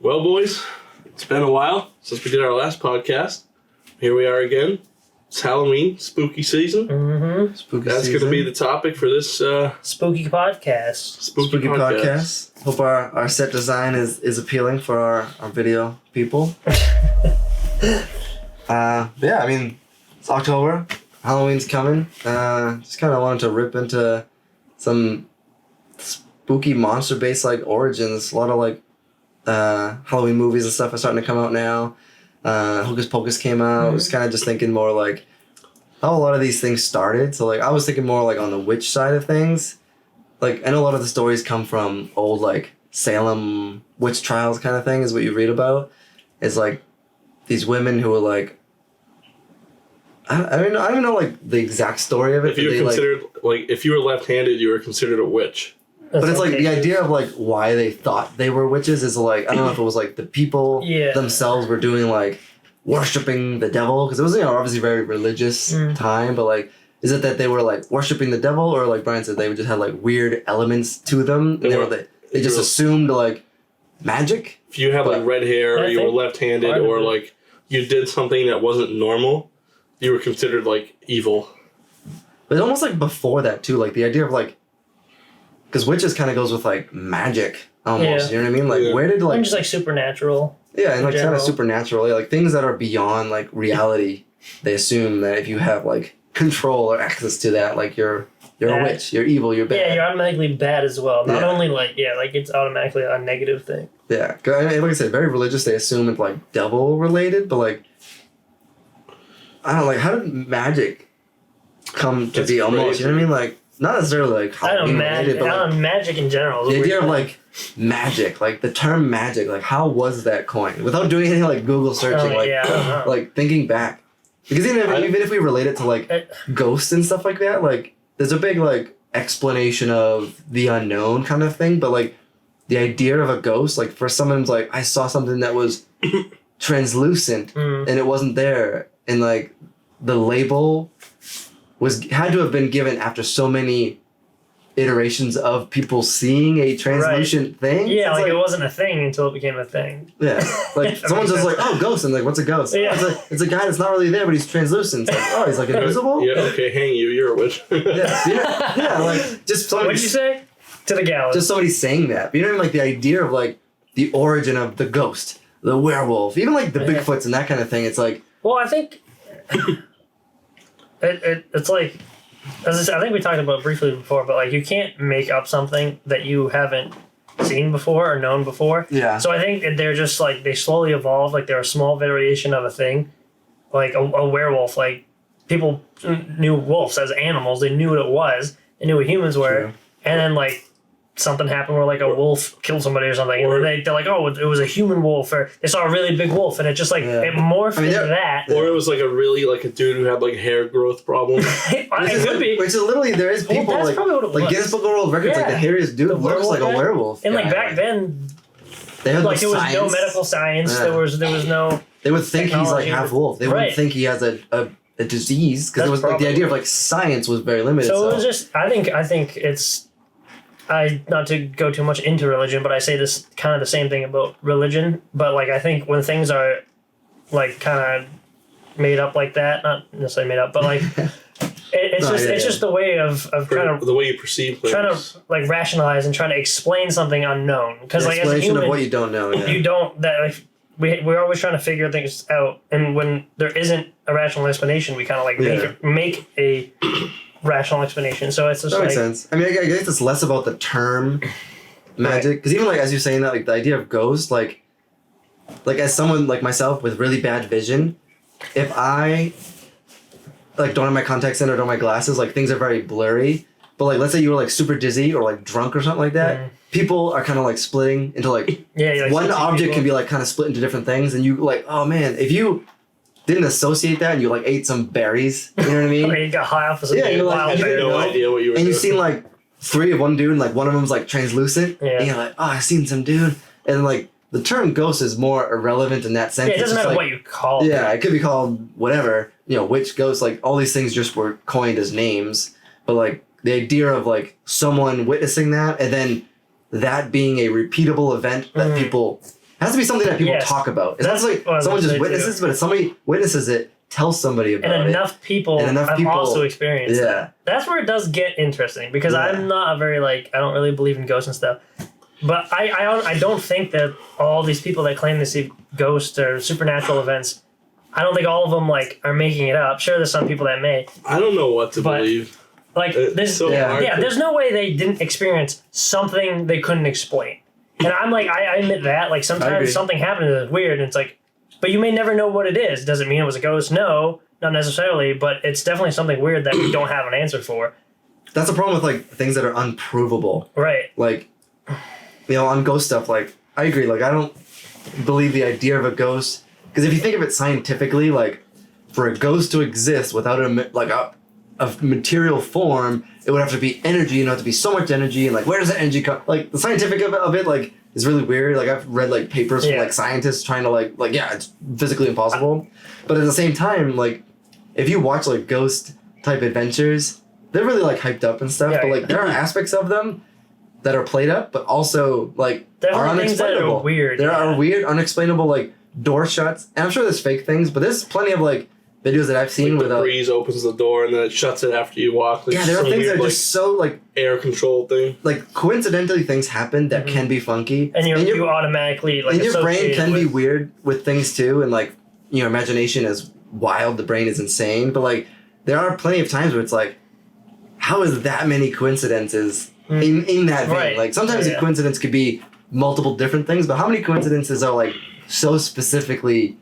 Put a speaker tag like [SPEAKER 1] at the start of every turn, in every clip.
[SPEAKER 1] Well, boys, it's been a while since we did our last podcast. Here we are again. It's Halloween, spooky season.
[SPEAKER 2] Mm-hmm.
[SPEAKER 1] That's going to be the topic for this
[SPEAKER 2] spooky podcast.
[SPEAKER 1] Spooky podcast.
[SPEAKER 3] Hope our set design is appealing for our video people. Yeah, I mean, it's October. Halloween's coming. Just kind of wanted to rip into some spooky monster-based like origins. A lot of like Halloween movies and stuff are starting to come out now. Hocus Pocus came out. I was kind of just thinking more like how a lot of these things started. So like I was thinking more like on the witch side of things. Like I know a lot of the stories come from old like Salem witch trials kind of thing is what you read about. It's like these women who were like I don't even know like the exact story of it.
[SPEAKER 1] If you were considered like if you were left-handed, you were considered a witch.
[SPEAKER 3] But it's like the idea of like why they thought they were witches is like I don't know if it was like the people themselves were doing like worshiping the devil because it was obviously very religious time, but like is it that they were like worshiping the devil or like Brian said they just had like weird elements to them? They just assumed like magic.
[SPEAKER 1] If you had like red hair or you were left-handed or like you did something that wasn't normal, you were considered like evil.
[SPEAKER 3] But almost like before that too, like the idea of like. Because witches kind of goes with, like, magic, almost. Yeah. You know what I mean? Like, where did, like...
[SPEAKER 2] And just, like, supernatural.
[SPEAKER 3] Yeah, and, like, kind of supernatural. Like, things that are beyond, like, reality. They assume that if you have, like, control or access to that, like, you're a witch. You're evil. You're bad.
[SPEAKER 2] Yeah, you're automatically bad as well. Not only, like, like, it's automatically a negative thing.
[SPEAKER 3] Yeah. Like I said, very religious. They assume it's, like, devil-related. But, like... I don't know, like, how did magic come to be almost? You know what I mean? Like... Not necessarily like Halloween related, but
[SPEAKER 2] magic in general.
[SPEAKER 3] The idea of like magic, like the term magic, like how was that coined? Without doing anything like Google searching, like thinking back, because even if we relate it to like ghosts and stuff like that, like there's a big like explanation of the unknown kind of thing, but like the idea of a ghost, like for someone's like I saw something that was translucent and it wasn't there, and like the label. Had to have been given after so many iterations of people seeing a translucent thing.
[SPEAKER 2] Yeah, like it wasn't a thing until it became a thing.
[SPEAKER 3] Yeah, like someone's just like, oh, ghost, and like, what's a ghost?
[SPEAKER 2] Yeah.
[SPEAKER 3] It's a guy that's not really there, but he's translucent. It's like, oh, he's like invisible.
[SPEAKER 1] Yeah, okay, hang you, you're a witch.
[SPEAKER 3] yeah, like just somebody.
[SPEAKER 2] What'd you say? To the gallows.
[SPEAKER 3] Just somebody saying that. But you know what I mean? Like the idea of like the origin of the ghost, the werewolf, even like the Bigfoots and that kind of thing. It's like.
[SPEAKER 2] Well, I think. It's like, as I said, I think we talked about it briefly before, but like you can't make up something that you haven't seen before or known before.
[SPEAKER 3] Yeah.
[SPEAKER 2] So I think they're just like, they slowly evolve, like they're a small variation of a thing. Like a werewolf, like people knew wolves as animals, they knew what it was, they knew what humans were, and then like something happened where like a wolf killed somebody or something, and then they're like, oh, it was a human wolf, or they saw a really big wolf, and it just like it morphed into that.
[SPEAKER 1] Or it was like a dude who had like hair growth problems.
[SPEAKER 2] It could be.
[SPEAKER 3] Which is literally there is people
[SPEAKER 2] that's probably what it was.
[SPEAKER 3] Guinness Book of World Records, like the hairiest dude looks like a werewolf.
[SPEAKER 2] And like back then,
[SPEAKER 3] they had
[SPEAKER 2] like there was no medical science. There was no.
[SPEAKER 3] They would think he's like half wolf. They wouldn't think he has a disease because it was like the idea of like science was very limited.
[SPEAKER 2] So it was just I think it's. Not to go too much into religion, but I say this kind of the same thing about religion. But like I think when things are like kind of made up like that, not necessarily made up, but like it's just the way of kind of
[SPEAKER 1] the way you perceive things.
[SPEAKER 2] Trying to like rationalize and trying to explain something unknown. Because like as a human,
[SPEAKER 3] of what you don't know. Yeah.
[SPEAKER 2] You don't that like, we're always trying to figure things out, and when there isn't a rational explanation, we kind of like make a rational explanation. So it's just
[SPEAKER 3] that makes sense. I mean, I guess it's less about the term magic, because even like as you're saying that, like the idea of ghost, like as someone like myself with really bad vision, if I like don't have my contacts in or don't have my glasses, like things are very blurry. But like let's say you were like super dizzy or like drunk or something like that, people are kind of like splitting into like one object can be like kind of split into different things, and you like, oh man, if you didn't associate that and you like ate some berries, you know what I mean?
[SPEAKER 2] You got high off of some
[SPEAKER 3] you're like,
[SPEAKER 2] wild
[SPEAKER 1] I had no idea what you were doing.
[SPEAKER 3] And you've seen like 3 of one dude and like one of them's like translucent.
[SPEAKER 2] Yeah.
[SPEAKER 3] And you're like, oh, I seen some dude. And like the term ghost is more irrelevant in that sense.
[SPEAKER 2] Yeah, it doesn't matter
[SPEAKER 3] like,
[SPEAKER 2] what you call it.
[SPEAKER 3] Yeah, it could be called whatever, witch, ghost, like all these things just were coined as names. But like the idea of like someone witnessing that and then that being a repeatable event that people has to be something that people
[SPEAKER 2] Yes.
[SPEAKER 3] talk about. It's not
[SPEAKER 2] That's
[SPEAKER 3] like
[SPEAKER 2] what I was
[SPEAKER 3] someone
[SPEAKER 2] gonna
[SPEAKER 3] just
[SPEAKER 2] say,
[SPEAKER 3] witnesses, but if somebody witnesses it, tells somebody about
[SPEAKER 2] And
[SPEAKER 3] it.
[SPEAKER 2] enough people
[SPEAKER 3] And enough
[SPEAKER 2] have
[SPEAKER 3] people-
[SPEAKER 2] also experienced
[SPEAKER 3] Yeah.
[SPEAKER 2] that. That's where it does get interesting because
[SPEAKER 3] Yeah.
[SPEAKER 2] I'm not a very I don't really believe in ghosts and stuff. But I don't think that all these people that claim to see ghosts or supernatural events, I don't think all of them are making it up. Sure, there's some people that may.
[SPEAKER 1] I don't know what to
[SPEAKER 2] But-
[SPEAKER 1] believe.
[SPEAKER 2] There's
[SPEAKER 1] It's so
[SPEAKER 3] Yeah.
[SPEAKER 1] hard.
[SPEAKER 2] yeah,
[SPEAKER 1] to-
[SPEAKER 2] there's no way they didn't experience something they couldn't explain. And I'm I admit that.
[SPEAKER 3] I agree.
[SPEAKER 2] Sometimes something happened that's weird, and it's but you may never know what it is. Does it mean it was a ghost? No, not necessarily, but it's definitely something weird that we don't have an answer for.
[SPEAKER 3] That's the problem with things that are unprovable.
[SPEAKER 2] Right.
[SPEAKER 3] On ghost stuff, I agree. I don't believe the idea of a ghost because if you think of it scientifically, for a ghost to exist without a material form, it would have to be energy, and it would have to be so much energy, and where does that energy come? The scientific of it, is really weird. I've read papers
[SPEAKER 2] Yeah.
[SPEAKER 3] from scientists trying to yeah, it's physically impossible. But at the same time, if you watch ghost type adventures, they're really hyped up and stuff.
[SPEAKER 2] Yeah,
[SPEAKER 3] but
[SPEAKER 2] yeah.
[SPEAKER 3] there are aspects of them that are played up, but also are
[SPEAKER 2] Definitely things that are
[SPEAKER 3] unexplainable.
[SPEAKER 2] weird,
[SPEAKER 3] There
[SPEAKER 2] yeah.
[SPEAKER 3] are weird, unexplainable door shuts, and I'm sure there's fake things, but there's plenty of videos that I've seen
[SPEAKER 1] the
[SPEAKER 3] with
[SPEAKER 1] breeze opens the door and then it shuts it after you walk.
[SPEAKER 3] yeah, there are
[SPEAKER 1] some
[SPEAKER 3] things that
[SPEAKER 1] weird,
[SPEAKER 3] are just so
[SPEAKER 1] air control thing.
[SPEAKER 3] coincidentally things happen that
[SPEAKER 2] Mhm.
[SPEAKER 3] can be funky,
[SPEAKER 2] And you automatically
[SPEAKER 3] and your brain
[SPEAKER 2] associate
[SPEAKER 3] can be
[SPEAKER 2] with-
[SPEAKER 3] weird with things too, and your imagination is wild, the brain is insane, but there are plenty of times where it's how is that many coincidences in that vein?
[SPEAKER 2] Right.
[SPEAKER 3] Sometimes
[SPEAKER 2] Yeah.
[SPEAKER 3] a coincidence could be multiple different things, but how many coincidences are so specifically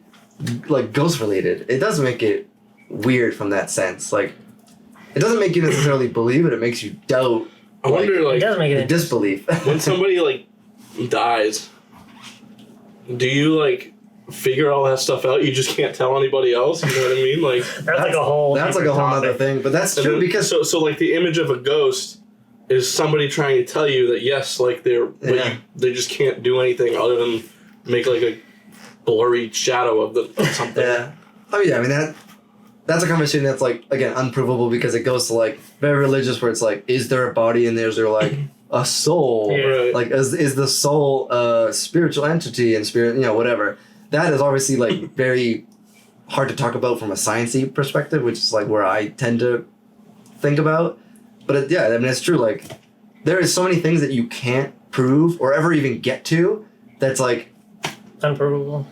[SPEAKER 3] ghost related? It does make it weird from that sense. It doesn't make you necessarily believe it, it makes you doubt
[SPEAKER 1] I wonder,
[SPEAKER 2] It does make
[SPEAKER 3] the
[SPEAKER 2] it
[SPEAKER 3] disbelief.
[SPEAKER 1] when somebody dies, do you figure all that stuff out? You just can't tell anybody else. You know what I mean?
[SPEAKER 2] That's a whole.
[SPEAKER 3] That's a
[SPEAKER 2] different
[SPEAKER 3] whole other
[SPEAKER 2] topic.
[SPEAKER 3] thing, but that's
[SPEAKER 1] and
[SPEAKER 3] true
[SPEAKER 1] then-
[SPEAKER 3] because
[SPEAKER 1] so the image of a ghost is somebody trying to tell you that yes, they're but
[SPEAKER 3] Yeah.
[SPEAKER 1] they just can't do anything other than make a blurry shadow of something.
[SPEAKER 3] yeah. Oh yeah, I mean that's a conversation that's again unprovable because it goes to very religious where it's is there a body and is there a soul?
[SPEAKER 2] Yeah.
[SPEAKER 1] Right.
[SPEAKER 3] Is the soul a spiritual entity and spirit, whatever. That is obviously very hard to talk about from a sciencey perspective, which is where I tend to think about. But yeah, I mean it's true. There is so many things that you can't prove or ever even get to. That's
[SPEAKER 2] Unprovable.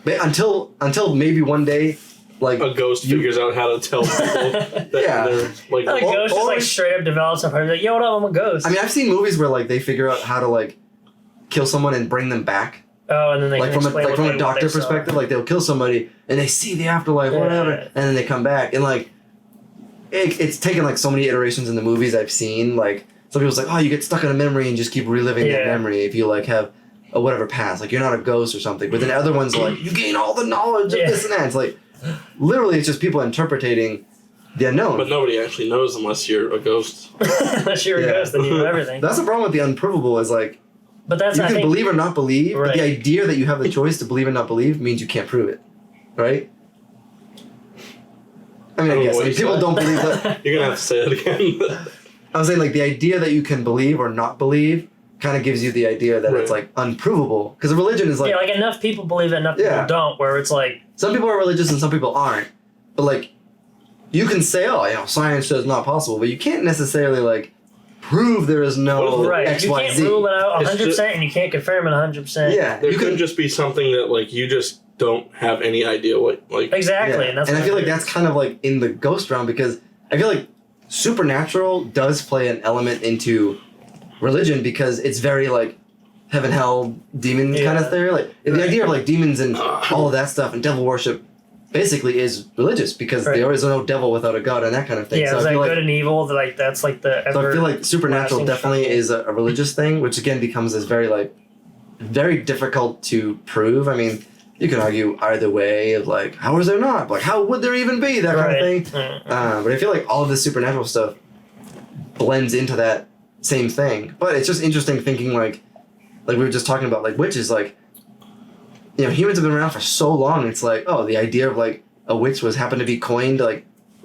[SPEAKER 3] until maybe one day,
[SPEAKER 1] A ghost figures out how to tell people that
[SPEAKER 3] Yeah.
[SPEAKER 1] they're
[SPEAKER 2] A ghost
[SPEAKER 3] or-
[SPEAKER 2] just straight up develops a part. Yo, what up? I'm a ghost.
[SPEAKER 3] I mean, I've seen movies where they figure out how to kill someone and bring them back.
[SPEAKER 2] oh, and then they can
[SPEAKER 3] From
[SPEAKER 2] explain
[SPEAKER 3] a
[SPEAKER 2] what they
[SPEAKER 3] doctor
[SPEAKER 2] saw.
[SPEAKER 3] perspective, they'll kill somebody and they see the afterlife,
[SPEAKER 2] Yeah.
[SPEAKER 3] whatever, and then they come back and it's taken so many iterations in the movies I've seen. Some people's oh, you get stuck in a memory and just keep reliving that
[SPEAKER 2] Yeah.
[SPEAKER 3] memory if you have a whatever past, you're not a ghost or something. But then other ones you gain all the knowledge of
[SPEAKER 2] Yeah.
[SPEAKER 3] this and that. It's literally it's just people interpreting the unknown.
[SPEAKER 1] But nobody actually knows unless you're a ghost.
[SPEAKER 2] Unless you're a
[SPEAKER 3] Yeah.
[SPEAKER 2] ghost, then you know everything.
[SPEAKER 3] That's the problem with the unprovable is
[SPEAKER 2] But that's
[SPEAKER 3] you
[SPEAKER 2] I
[SPEAKER 3] can
[SPEAKER 2] think,
[SPEAKER 3] believe or not believe, but the
[SPEAKER 2] Right.
[SPEAKER 3] idea that you have the choice to believe or not believe means you can't prove it, right? I mean,
[SPEAKER 1] I don't
[SPEAKER 3] I
[SPEAKER 1] know
[SPEAKER 3] guess
[SPEAKER 1] what you
[SPEAKER 3] people
[SPEAKER 1] said.
[SPEAKER 3] don't believe that.
[SPEAKER 1] You're gonna have to say it again.
[SPEAKER 3] I was saying the idea that you can believe or not believe kind of gives you the idea that it's
[SPEAKER 1] Right.
[SPEAKER 3] unprovable because religion is
[SPEAKER 2] yeah, enough people believe it, enough
[SPEAKER 3] Yeah.
[SPEAKER 2] people don't. Where it's
[SPEAKER 3] some people are religious and some people aren't, but you can say science says not possible, but you can't necessarily prove there is no
[SPEAKER 2] right.
[SPEAKER 3] X
[SPEAKER 2] You
[SPEAKER 3] Y
[SPEAKER 2] can't
[SPEAKER 3] Z.
[SPEAKER 2] rule it out
[SPEAKER 1] It's
[SPEAKER 2] 100%, and you can't confirm it 100%.
[SPEAKER 3] Yeah,
[SPEAKER 1] There
[SPEAKER 3] you
[SPEAKER 1] could
[SPEAKER 3] can
[SPEAKER 1] just be something that you just don't have any idea what
[SPEAKER 2] Exactly,
[SPEAKER 3] Yeah.
[SPEAKER 2] and that's
[SPEAKER 3] I
[SPEAKER 2] what
[SPEAKER 3] feel
[SPEAKER 2] it
[SPEAKER 3] that's
[SPEAKER 2] is.
[SPEAKER 3] kind of in the ghost realm because I feel supernatural does play an element into religion because it's very heaven, hell, demon kind
[SPEAKER 2] Yeah.
[SPEAKER 3] of theory. The idea of demons and all of that stuff and devil worship basically is religious because
[SPEAKER 2] Right.
[SPEAKER 3] there is no devil without a god and that kind of thing.
[SPEAKER 2] Yeah,
[SPEAKER 3] so
[SPEAKER 2] it's
[SPEAKER 3] I feel
[SPEAKER 2] good and evil. That's the.
[SPEAKER 3] so I feel supernatural
[SPEAKER 2] lasting
[SPEAKER 3] definitely
[SPEAKER 2] struggle.
[SPEAKER 3] is a religious thing, which again becomes this very difficult to prove. I mean, you can argue either way of how is there not? How would there even be that kind of thing? But I feel all of this supernatural stuff blends into that same thing. But it's just interesting thinking we were just talking about witches humans have been around for so long. It's the idea of a witch happened to be coined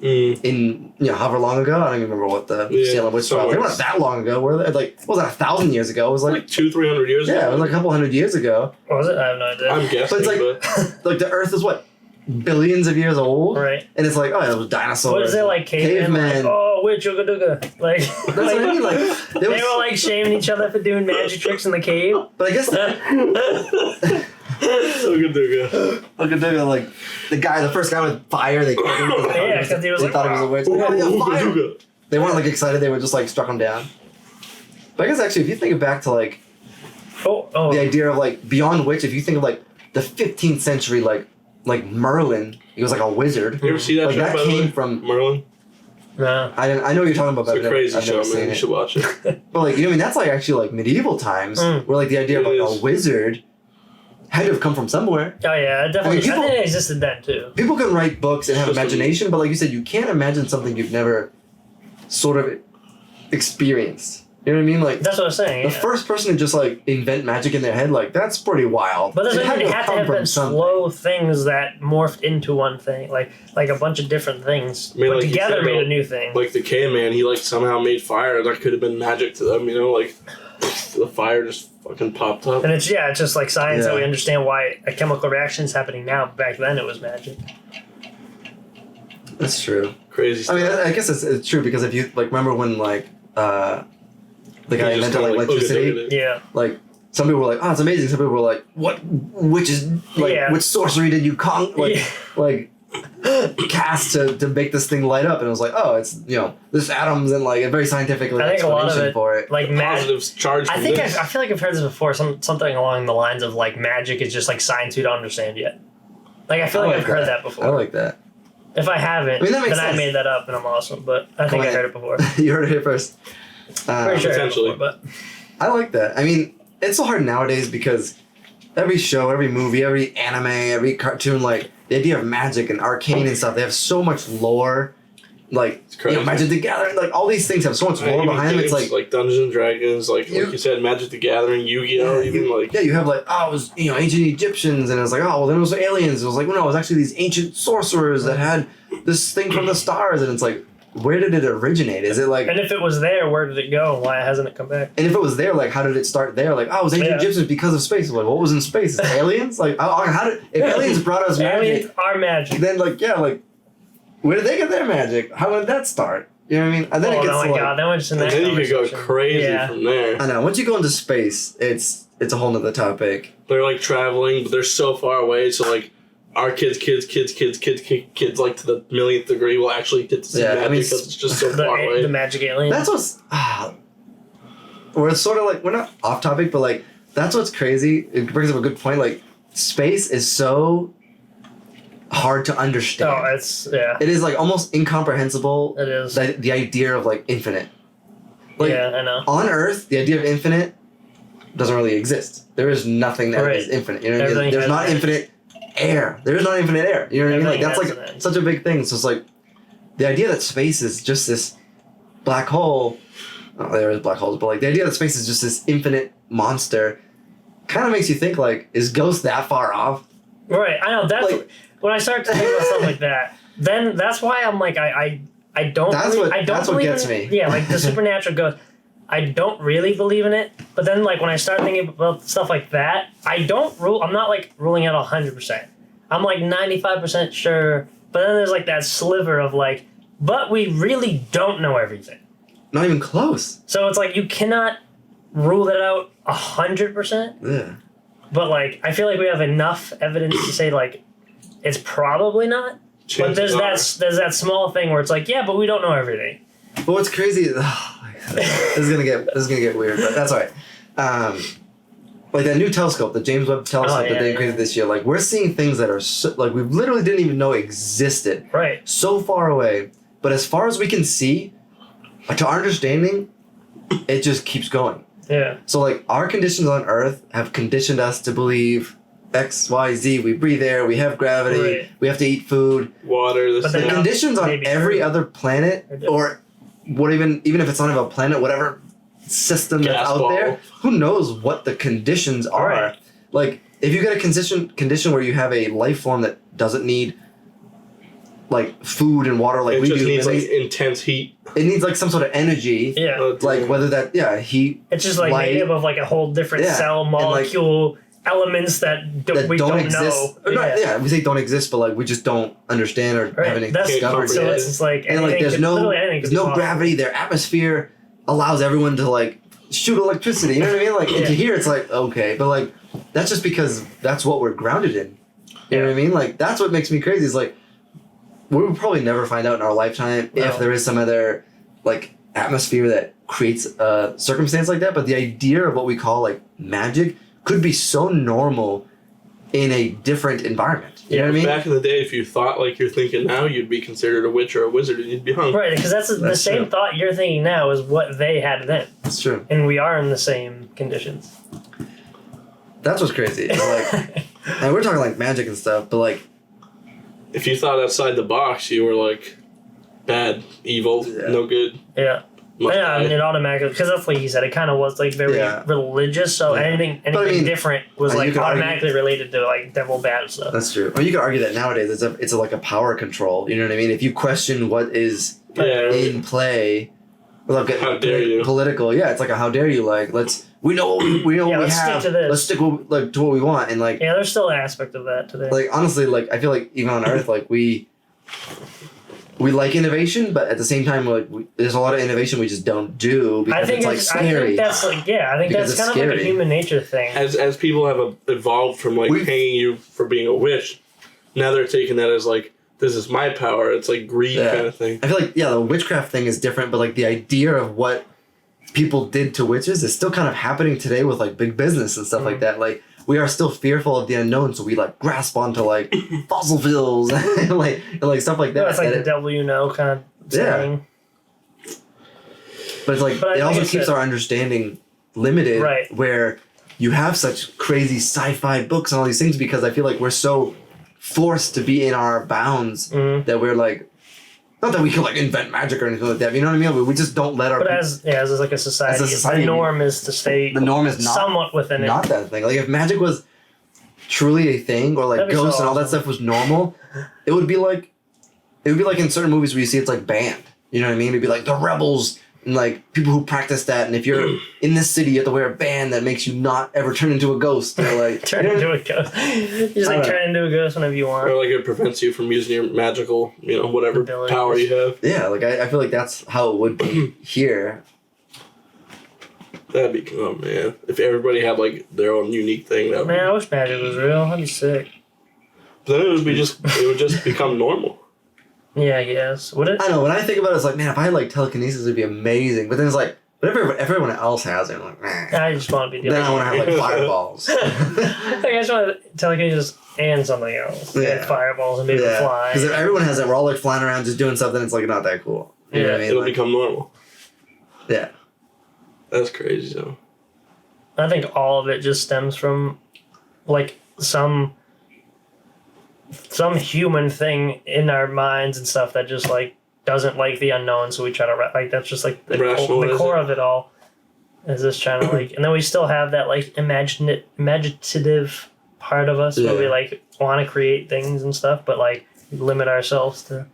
[SPEAKER 3] in however long ago. I don't even remember what the Salem witch trials. They weren't that long ago. Were they? Like, what was that, 1,000 years ago? It was like
[SPEAKER 1] 200-300 years ago.
[SPEAKER 3] Yeah, it was like a couple hundred years ago.
[SPEAKER 2] Was it? I have no idea.
[SPEAKER 1] I'm guessing,
[SPEAKER 3] But it's like the Earth is what, billions of years old,
[SPEAKER 2] Right.
[SPEAKER 3] And it's like, oh, it was dinosaurs.
[SPEAKER 2] What is it, like cavemen? Like, oh, witch, ooga dooga. Like,
[SPEAKER 3] That's what I mean. Like
[SPEAKER 2] they were like shaming each other for doing magic tricks in the cave.
[SPEAKER 3] But I guess like the first guy with fire, they killed him
[SPEAKER 2] because he was
[SPEAKER 3] they
[SPEAKER 2] like,
[SPEAKER 3] thought he was a witch.
[SPEAKER 1] Ooga,
[SPEAKER 3] Oh, yeah, fire.
[SPEAKER 1] ooga.
[SPEAKER 3] They weren't like excited. They were just like struck him down. But I guess actually, if you think back to like the idea of like beyond witch, if you think of like the 15th century, like Merlin, he was like a wizard.
[SPEAKER 1] You ever see that
[SPEAKER 3] Like
[SPEAKER 1] show?
[SPEAKER 3] that
[SPEAKER 1] by the
[SPEAKER 3] came
[SPEAKER 1] way?
[SPEAKER 3] from.
[SPEAKER 1] Merlin.
[SPEAKER 2] No.
[SPEAKER 3] I know what you're talking about.
[SPEAKER 1] It's a crazy
[SPEAKER 3] I've never
[SPEAKER 1] show,
[SPEAKER 3] seen
[SPEAKER 1] man. You
[SPEAKER 3] it.
[SPEAKER 1] should watch it.
[SPEAKER 3] But like, you know, I mean, that's like actually like medieval times, where like the idea of
[SPEAKER 1] It
[SPEAKER 3] like
[SPEAKER 1] is.
[SPEAKER 3] a wizard had to have come from somewhere.
[SPEAKER 2] Oh yeah, it definitely. I
[SPEAKER 3] people-
[SPEAKER 2] think it existed then too.
[SPEAKER 3] People can write books and have
[SPEAKER 1] Just a-
[SPEAKER 3] imagination, but like you said, you can't imagine something you've never sort of experienced. You know what I mean? Like
[SPEAKER 2] That's what I'm saying.
[SPEAKER 3] the
[SPEAKER 2] Yeah.
[SPEAKER 3] first person to just like invent magic in their head, like that's pretty wild.
[SPEAKER 2] But there's
[SPEAKER 3] It
[SPEAKER 2] it had to
[SPEAKER 3] come
[SPEAKER 2] have
[SPEAKER 3] from
[SPEAKER 2] been
[SPEAKER 3] something.
[SPEAKER 2] slow things that morphed into one thing, like a bunch of different things
[SPEAKER 1] I mean,
[SPEAKER 2] put
[SPEAKER 1] like you
[SPEAKER 2] together
[SPEAKER 1] said,
[SPEAKER 2] made
[SPEAKER 1] though,
[SPEAKER 2] a new thing.
[SPEAKER 1] Like the caveman, he like somehow made fire. That could have been magic to them, you know? Like the fire just fucking popped up.
[SPEAKER 2] And it's just like science that
[SPEAKER 3] Yeah.
[SPEAKER 2] we understand why a chemical reaction is happening now. Back then, it was magic.
[SPEAKER 3] That's true.
[SPEAKER 1] Crazy
[SPEAKER 3] I
[SPEAKER 1] stuff.
[SPEAKER 3] mean, I guess it's true because if you like remember when like the guy
[SPEAKER 1] He just
[SPEAKER 3] invented like
[SPEAKER 1] kinda,
[SPEAKER 3] electricity.
[SPEAKER 1] ooga-dooga it.
[SPEAKER 2] Yeah.
[SPEAKER 3] Like some people were like, "Oh, it's amazing." Some people were like, "What which sorcery did you cast to make this thing light up?" And it was like, "Oh, it's this atoms and like a very scientific
[SPEAKER 2] I think a lot of
[SPEAKER 3] explanation
[SPEAKER 2] it,
[SPEAKER 3] for it."
[SPEAKER 2] like magic.
[SPEAKER 1] Positive charge.
[SPEAKER 2] I
[SPEAKER 1] from
[SPEAKER 2] think
[SPEAKER 1] this.
[SPEAKER 2] I feel like I've heard this before. Something along the lines of like magic is just like science we don't understand yet. Like I feel like I've heard that before.
[SPEAKER 3] I like that.
[SPEAKER 2] If I haven't,
[SPEAKER 3] I mean, that makes
[SPEAKER 2] then
[SPEAKER 3] sense.
[SPEAKER 2] I made that up and I'm awesome. But I think
[SPEAKER 3] Come
[SPEAKER 2] I
[SPEAKER 3] on.
[SPEAKER 2] heard it before.
[SPEAKER 3] You heard it here first.
[SPEAKER 2] Pretty sure I heard it
[SPEAKER 1] potentially.
[SPEAKER 2] before, but
[SPEAKER 3] I like that. I mean, it's so hard nowadays because every show, every movie, every anime, every cartoon, like the idea of magic and arcane and stuff, they have so much lore. Like
[SPEAKER 1] crazy.
[SPEAKER 3] Magic the Gathering, like all these things have so much lore
[SPEAKER 1] Even
[SPEAKER 3] behind them. It's
[SPEAKER 1] games
[SPEAKER 3] like
[SPEAKER 1] Dungeons and Dragons, like you said, Magic the Gathering, Yu-Gi-Oh, even like
[SPEAKER 3] you have like it was ancient Egyptians, and it was like well then it was aliens. It was like no, it was actually these ancient sorcerers that had this thing from the stars, and it's like where did it originate? Is it like
[SPEAKER 2] and if it was there, where did it go? Why hasn't it come back?
[SPEAKER 3] and if it was there, like how did it start there? Like it was ancient Egyptians because of space. Like what was in space? Aliens? Like how did if aliens brought us
[SPEAKER 2] Aliens
[SPEAKER 3] magic?
[SPEAKER 2] are magic.
[SPEAKER 3] Then where did they get their magic? How did that start? You know what I mean? And then it gets
[SPEAKER 2] my
[SPEAKER 3] to, like,
[SPEAKER 2] god, then we're just in
[SPEAKER 1] and
[SPEAKER 2] that
[SPEAKER 1] then you could go
[SPEAKER 2] conversation.
[SPEAKER 1] crazy
[SPEAKER 2] Yeah.
[SPEAKER 1] from there.
[SPEAKER 3] I know. Once you go into space, it's a whole nother topic.
[SPEAKER 1] They're like traveling, but they're so far away. So like our kids, like to the millionth degree, will actually get to see magic because it's just so far
[SPEAKER 2] The
[SPEAKER 1] away.
[SPEAKER 2] magic alien.
[SPEAKER 3] That's what's. We're sort of like we're not off topic, but like that's what's crazy. It brings up a good point. Like space is so hard to understand.
[SPEAKER 2] Oh, it's
[SPEAKER 3] It is like almost incomprehensible.
[SPEAKER 2] It is.
[SPEAKER 3] The idea of like infinite. Like
[SPEAKER 2] yeah, I know.
[SPEAKER 3] on Earth, the idea of infinite doesn't really exist. There is nothing that is
[SPEAKER 2] Right.
[SPEAKER 3] infinite. You know what I mean?
[SPEAKER 2] Everything
[SPEAKER 3] There's
[SPEAKER 2] has
[SPEAKER 3] not
[SPEAKER 2] an end.
[SPEAKER 3] infinite air. There is not infinite air. You know what I mean? Like
[SPEAKER 2] Everything
[SPEAKER 3] that's
[SPEAKER 2] has
[SPEAKER 3] like
[SPEAKER 2] an end.
[SPEAKER 3] such a big thing. So it's like the idea that space is just this black hole. Oh, there is black holes, but like the idea that space is just this infinite monster kind of makes you think like, is Ghost that far off?
[SPEAKER 2] Right, I know. That's
[SPEAKER 3] Like-
[SPEAKER 2] when I start to think about stuff like that. Then that's why I'm like I don't.
[SPEAKER 3] That's
[SPEAKER 2] believe,
[SPEAKER 3] what-
[SPEAKER 2] I don't
[SPEAKER 3] that's what
[SPEAKER 2] believe
[SPEAKER 3] gets
[SPEAKER 2] in it.
[SPEAKER 3] me.
[SPEAKER 2] Yeah, like the supernatural ghost. I don't really believe in it, but then like when I start thinking about stuff like that, I don't rule. I'm not like ruling out 100%. I'm like 95% sure, but then there's like that sliver of like, but we really don't know everything.
[SPEAKER 3] Not even close.
[SPEAKER 2] So it's like you cannot rule that out 100%.
[SPEAKER 3] Yeah.
[SPEAKER 2] But like I feel like we have enough evidence to say like it's probably not. But there's that small thing where it's like, yeah, but we don't know everything.
[SPEAKER 3] But what's crazy? This is gonna get weird, but that's alright. Like that new telescope, the James Webb telescope that they created this year. Like we're seeing things that are so, like we literally didn't even know existed.
[SPEAKER 2] Right.
[SPEAKER 3] So far away, but as far as we can see, to our understanding, it just keeps going.
[SPEAKER 2] Yeah.
[SPEAKER 3] So like our conditions on Earth have conditioned us to believe X, Y, Z. We breathe air. We have gravity.
[SPEAKER 2] Right.
[SPEAKER 3] We have to eat food.
[SPEAKER 1] Water, this
[SPEAKER 2] But
[SPEAKER 3] The
[SPEAKER 2] they're
[SPEAKER 1] thing.
[SPEAKER 2] not-
[SPEAKER 3] conditions on
[SPEAKER 2] maybe
[SPEAKER 3] every
[SPEAKER 2] true.
[SPEAKER 3] other planet, or what even if it's not even a planet, whatever system that's
[SPEAKER 1] Gas
[SPEAKER 3] out
[SPEAKER 1] ball.
[SPEAKER 3] there, who knows what the conditions are?
[SPEAKER 2] Right.
[SPEAKER 3] Like if you get a condition where you have a life form that doesn't need like food and water like
[SPEAKER 1] It
[SPEAKER 3] we
[SPEAKER 1] just
[SPEAKER 3] do.
[SPEAKER 1] needs like intense heat.
[SPEAKER 3] It needs like some sort of energy.
[SPEAKER 2] Yeah.
[SPEAKER 3] Like whether that heat.
[SPEAKER 2] It's just like
[SPEAKER 3] light,
[SPEAKER 2] made up of like a whole different
[SPEAKER 3] Yeah,
[SPEAKER 2] cell
[SPEAKER 3] and, like,
[SPEAKER 2] molecule elements that,
[SPEAKER 3] that
[SPEAKER 2] we
[SPEAKER 3] don't
[SPEAKER 2] don't
[SPEAKER 3] exist.
[SPEAKER 2] know.
[SPEAKER 3] Or not, we say don't exist, but like we just don't understand or
[SPEAKER 2] Right.
[SPEAKER 3] haven't
[SPEAKER 2] That's
[SPEAKER 3] discovered
[SPEAKER 2] so
[SPEAKER 3] yet.
[SPEAKER 2] it's just like
[SPEAKER 3] And like
[SPEAKER 2] anything
[SPEAKER 3] there's
[SPEAKER 2] could-
[SPEAKER 3] no
[SPEAKER 2] literally anything could be possible.
[SPEAKER 3] gravity. Their atmosphere allows everyone to like shoot electricity. You know what I mean? Like and to here it's like okay, but like that's just because that's what we're grounded in. You know what I mean? Like that's what makes me crazy. Is like we will probably never find out in our lifetime
[SPEAKER 2] No.
[SPEAKER 3] if there is some other like atmosphere that creates a circumstance like that. But the idea of what we call like magic could be so normal in a different environment. You know what I mean?
[SPEAKER 1] Back in the day, if you thought like you're thinking now, you'd be considered a witch or a wizard, and you'd be hung.
[SPEAKER 2] Right, because that's the
[SPEAKER 3] That's
[SPEAKER 2] same
[SPEAKER 3] true.
[SPEAKER 2] thought you're thinking now is what they had then,
[SPEAKER 3] That's true.
[SPEAKER 2] and we are in the same conditions.
[SPEAKER 3] That's what's crazy. Like, and we're talking like magic and stuff, but like,
[SPEAKER 1] If you thought outside the box, you were like bad, evil,
[SPEAKER 3] Yeah.
[SPEAKER 1] no good.
[SPEAKER 2] Yeah.
[SPEAKER 1] must
[SPEAKER 2] Yeah,
[SPEAKER 1] die.
[SPEAKER 2] and it automatically, because that's what he said, it kind of was like very
[SPEAKER 3] Yeah.
[SPEAKER 2] religious, so
[SPEAKER 3] Yeah.
[SPEAKER 2] anything
[SPEAKER 3] But I mean,
[SPEAKER 2] different was
[SPEAKER 3] you
[SPEAKER 2] like
[SPEAKER 3] could argue-
[SPEAKER 2] automatically related to like devil bad stuff.
[SPEAKER 3] that's true. Or you could argue that nowadays it's like a power control. You know what I mean? If you question what is
[SPEAKER 1] Yeah,
[SPEAKER 3] in play, without getting
[SPEAKER 1] How dare you.
[SPEAKER 3] political, it's like a how dare you? Like we know what we know
[SPEAKER 2] Yeah,
[SPEAKER 3] what we
[SPEAKER 2] let's stick
[SPEAKER 3] have.
[SPEAKER 2] to this.
[SPEAKER 3] Let's stick to what we want and like
[SPEAKER 2] Yeah, there's still an aspect of that today.
[SPEAKER 3] like honestly like I feel like even on Earth like we like innovation, but at the same time like there's a lot of innovation we just don't do because it's like
[SPEAKER 2] I
[SPEAKER 3] scary.
[SPEAKER 2] think that's like I think
[SPEAKER 3] Because
[SPEAKER 2] that's
[SPEAKER 3] it's
[SPEAKER 2] kind of like a
[SPEAKER 3] scary.
[SPEAKER 2] human nature thing.
[SPEAKER 1] as people have evolved from like
[SPEAKER 3] We've-
[SPEAKER 1] paying you for being a witch, now they're taking that as like this is my power. It's like greed
[SPEAKER 3] Yeah.
[SPEAKER 1] kind of thing.
[SPEAKER 3] I feel like the witchcraft thing is different, but like the idea of what people did to witches is still kind of happening today with like big business and stuff
[SPEAKER 2] Mm.
[SPEAKER 3] like that. Like we are still fearful of the unknown, so we like grasp onto like fossil fuels and like stuff like that.
[SPEAKER 2] That's like
[SPEAKER 3] that
[SPEAKER 2] the
[SPEAKER 3] it-
[SPEAKER 2] devil you know kind of
[SPEAKER 3] Yeah.
[SPEAKER 2] saying.
[SPEAKER 3] but it's like
[SPEAKER 2] But
[SPEAKER 3] it
[SPEAKER 2] like
[SPEAKER 3] also
[SPEAKER 2] I
[SPEAKER 3] keeps
[SPEAKER 2] said-
[SPEAKER 3] our understanding limited,
[SPEAKER 2] Right.
[SPEAKER 3] where you have such crazy sci-fi books and all these things because I feel like we're so forced to be in our bounds
[SPEAKER 2] Mhm.
[SPEAKER 3] that we're like. Not that we can like invent magic or anything like that. You know what I mean? But we just don't let our
[SPEAKER 2] But as like a society,
[SPEAKER 3] society,
[SPEAKER 2] the norm is to stay
[SPEAKER 3] the norm is not
[SPEAKER 2] somewhat within it.
[SPEAKER 3] not that thing. Like if magic was truly a thing, or like
[SPEAKER 2] That'd be so
[SPEAKER 3] ghosts and all that
[SPEAKER 2] awesome.
[SPEAKER 3] stuff was normal, it would be like in certain movies where you see it's like banned. You know what I mean? It'd be like the rebels and like people who practice that. And if you're in this city, you have to wear a band that makes you not ever turn into a ghost. Or like
[SPEAKER 2] Turn into a ghost. You just
[SPEAKER 3] I
[SPEAKER 2] like
[SPEAKER 3] don't
[SPEAKER 2] turn into a ghost whenever you want.
[SPEAKER 1] Or like it prevents you from using your magical, whatever
[SPEAKER 2] Abilities.
[SPEAKER 1] power you have.
[SPEAKER 3] yeah, like I feel like that's how it would be here.
[SPEAKER 1] That'd be oh man. If everybody had like their own unique thing, that would
[SPEAKER 2] Man, I wish magic was real. That'd be sick.
[SPEAKER 1] then it would just become normal.
[SPEAKER 2] Yeah, I guess. Would it?
[SPEAKER 3] I know when I think about it, it's like man, if I had like telekinesis, it'd be amazing. But then it's like, but if everyone else has it, I'm like, man.
[SPEAKER 2] I just want to be the
[SPEAKER 3] Then I
[SPEAKER 2] other.
[SPEAKER 3] want to have like fireballs.
[SPEAKER 2] I just want telekinesis and something else.
[SPEAKER 3] Yeah.
[SPEAKER 2] Like fireballs and maybe
[SPEAKER 3] Yeah,
[SPEAKER 2] fly.
[SPEAKER 3] because if everyone has it, we're all like flying around just doing something. It's like not that cool. You know what I mean?
[SPEAKER 1] It'll
[SPEAKER 3] Like,
[SPEAKER 1] become normal.
[SPEAKER 3] yeah,
[SPEAKER 1] That's crazy though.
[SPEAKER 2] I think all of it just stems from like some human thing in our minds and stuff that just like doesn't like the unknown, so we try to like that's just like the
[SPEAKER 1] Rationalize
[SPEAKER 2] core
[SPEAKER 1] it.
[SPEAKER 2] of it all is this trying to like, and then we still have that like imaginative part of us where we
[SPEAKER 3] Yeah.
[SPEAKER 2] like want to create things and stuff, but like limit ourselves to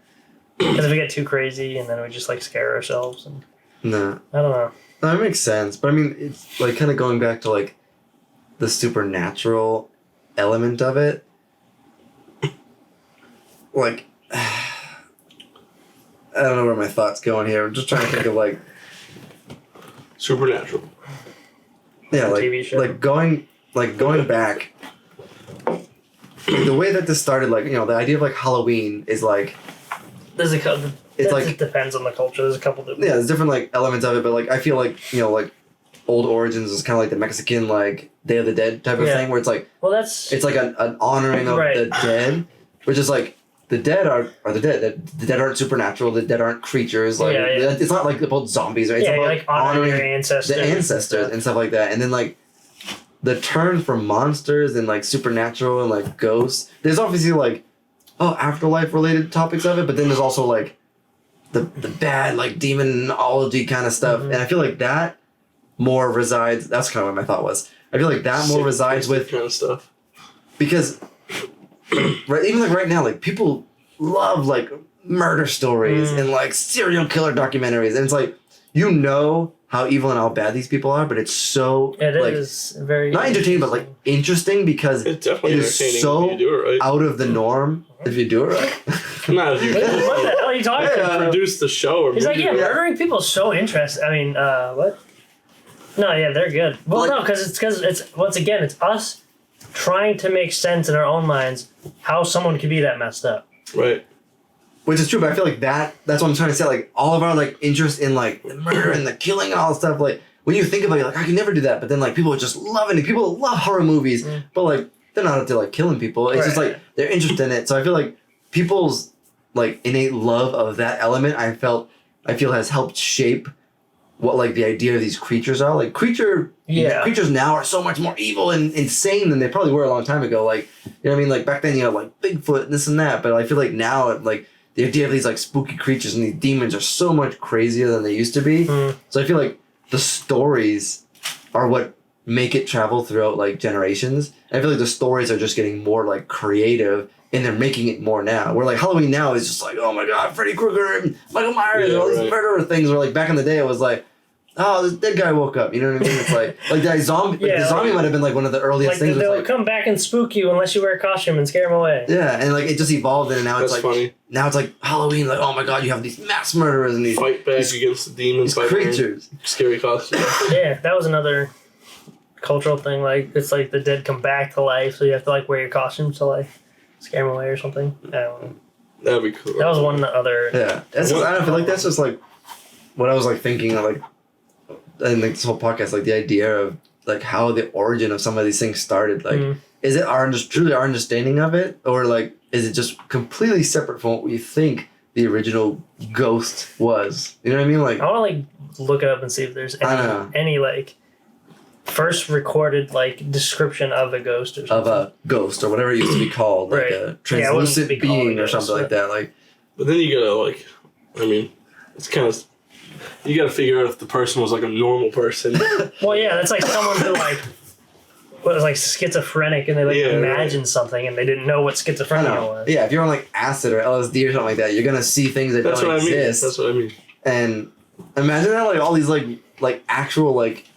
[SPEAKER 2] because if we get too crazy and then we just like scare ourselves and
[SPEAKER 3] no,
[SPEAKER 2] I don't know.
[SPEAKER 3] that makes sense. But I mean, it's like kind of going back to like the supernatural element of it. Like, I don't know where my thoughts going here. I'm just trying to think of like,
[SPEAKER 1] Supernatural.
[SPEAKER 3] yeah,
[SPEAKER 2] The
[SPEAKER 3] like
[SPEAKER 2] TV show.
[SPEAKER 3] going back. The way that this started, like the idea of like Halloween is like.
[SPEAKER 2] There's a couple.
[SPEAKER 3] It's like-
[SPEAKER 2] It depends on the culture. There's a couple different.
[SPEAKER 3] Yeah, there's different like elements of it, but like I feel like like old origins is kind of like the Mexican like Day of the Dead type of
[SPEAKER 2] Yeah.
[SPEAKER 3] thing, where it's like
[SPEAKER 2] Well, that's
[SPEAKER 3] it's like an honoring of
[SPEAKER 2] Right.
[SPEAKER 3] the dead, which is like the dead are the dead. The dead aren't supernatural. The dead aren't creatures. Like
[SPEAKER 2] Yeah, yeah.
[SPEAKER 3] it's not like about zombies, right? It's
[SPEAKER 2] yeah,
[SPEAKER 3] about
[SPEAKER 2] you're like honoring your ancestors.
[SPEAKER 3] the ancestors and stuff like that. And then like the turn from monsters and like supernatural and like ghosts. There's obviously like afterlife related topics of it, but then there's also like the bad like demonology kind of stuff.
[SPEAKER 2] Mhm.
[SPEAKER 3] And I feel like that more resides. That's kind of what my thought was. I feel like that more resides with
[SPEAKER 1] kind of stuff.
[SPEAKER 3] because right, even like right now, like people love like murder stories and like serial killer documentaries, and it's like you know how evil and how bad these people are, but it's so
[SPEAKER 2] It
[SPEAKER 3] like
[SPEAKER 2] is very
[SPEAKER 3] not entertaining, but like interesting because
[SPEAKER 1] It's definitely
[SPEAKER 3] it is
[SPEAKER 1] entertaining
[SPEAKER 3] so
[SPEAKER 1] if you do it right.
[SPEAKER 3] out of the norm if you do it right.
[SPEAKER 1] Not if you
[SPEAKER 2] What the hell are you talking
[SPEAKER 3] Yeah.
[SPEAKER 2] about?
[SPEAKER 1] produce the show or
[SPEAKER 2] He's like,
[SPEAKER 1] movie,
[SPEAKER 2] yeah,
[SPEAKER 1] right?
[SPEAKER 2] murdering people is so interesting. I mean, what? No, yeah, they're good. Well,
[SPEAKER 3] Like-
[SPEAKER 2] no, because it's once again, it's us trying to make sense in our own minds how someone could be that messed up.
[SPEAKER 1] Right.
[SPEAKER 3] Which is true, but I feel like that's what I'm trying to say. Like all of our like interest in like the murder and the killing and all that stuff. Like when you think about it, you're like I could never do that. But then like people are just loving it. People love horror movies, but like they're not into like killing people. It's just
[SPEAKER 2] Right.
[SPEAKER 3] like they're interested in it. So I feel like people's like innate love of that element. I feel has helped shape what like the idea of these creatures are. Like
[SPEAKER 2] Yeah.
[SPEAKER 3] creatures now are so much more evil and insane than they probably were a long time ago. Like you know what I mean? Like back then you had like Bigfoot and this and that. But I feel like now like the idea of these like spooky creatures and these demons are so much crazier than they used to be. So I feel like the stories are what make it travel throughout like generations. And I feel like the stories are just getting more like creative and they're making it more now. Where like Halloween now is just like, oh my god, Freddy Krueger and Michael Myers and all these
[SPEAKER 1] right.
[SPEAKER 3] murderer things. Where like back in the day it was like, oh, this dead guy woke up. You know what I mean? It's like that zombie. Like,
[SPEAKER 2] Yeah,
[SPEAKER 3] the zombie
[SPEAKER 2] like-
[SPEAKER 3] might have been like one of the earliest
[SPEAKER 2] Like
[SPEAKER 3] things.
[SPEAKER 2] they'll
[SPEAKER 3] With, like,
[SPEAKER 2] come back and spook you unless you wear a costume and scare them away.
[SPEAKER 3] yeah, and like it just evolved, and now
[SPEAKER 1] That's
[SPEAKER 3] it's like
[SPEAKER 1] funny.
[SPEAKER 3] now it's like Halloween. Like oh my god, you have these mass murderers and these
[SPEAKER 1] Fight back
[SPEAKER 3] these,
[SPEAKER 1] against the demons
[SPEAKER 3] these
[SPEAKER 1] by wearing
[SPEAKER 3] creatures.
[SPEAKER 1] scary costumes.
[SPEAKER 2] Yeah, that was another cultural thing. Like it's like the dead come back to life, so you have to like wear your costume to like scare them away or something. I don't know.
[SPEAKER 1] That'd be cool.
[SPEAKER 2] That was one other.
[SPEAKER 3] Yeah, that's just, I don't feel like that's just like what I was like thinking of like, and like this whole podcast, like the idea of like how the origin of some of these things started. Like, is it truly our understanding of it, or like is it just completely separate from what we think the original ghost was? You know what I mean? Like,
[SPEAKER 2] I want to like look it up and see if there's
[SPEAKER 3] I know.
[SPEAKER 2] any like first recorded like description of a ghost or
[SPEAKER 3] of
[SPEAKER 2] something.
[SPEAKER 3] a ghost or whatever it used to be called, like
[SPEAKER 2] Right.
[SPEAKER 3] a
[SPEAKER 2] Yeah, it wouldn't
[SPEAKER 3] translucent
[SPEAKER 2] be called a
[SPEAKER 3] being or
[SPEAKER 2] ghost,
[SPEAKER 3] something like
[SPEAKER 2] but-
[SPEAKER 3] that. Like,
[SPEAKER 1] But then you gotta like, I mean, it's kind of, you gotta figure out if the person was like a normal person.
[SPEAKER 2] Well, yeah, that's like someone who like was like schizophrenic and they like
[SPEAKER 1] Yeah,
[SPEAKER 2] imagined something and they didn't know what
[SPEAKER 3] I
[SPEAKER 2] schizophrenia
[SPEAKER 3] know.
[SPEAKER 2] was.
[SPEAKER 3] Yeah, if you're on like acid or LSD or something like that, you're gonna see things that
[SPEAKER 1] That's
[SPEAKER 3] don't
[SPEAKER 1] what I mean.
[SPEAKER 3] exist.
[SPEAKER 1] That's what I mean.
[SPEAKER 3] And imagine that, like all these like actual like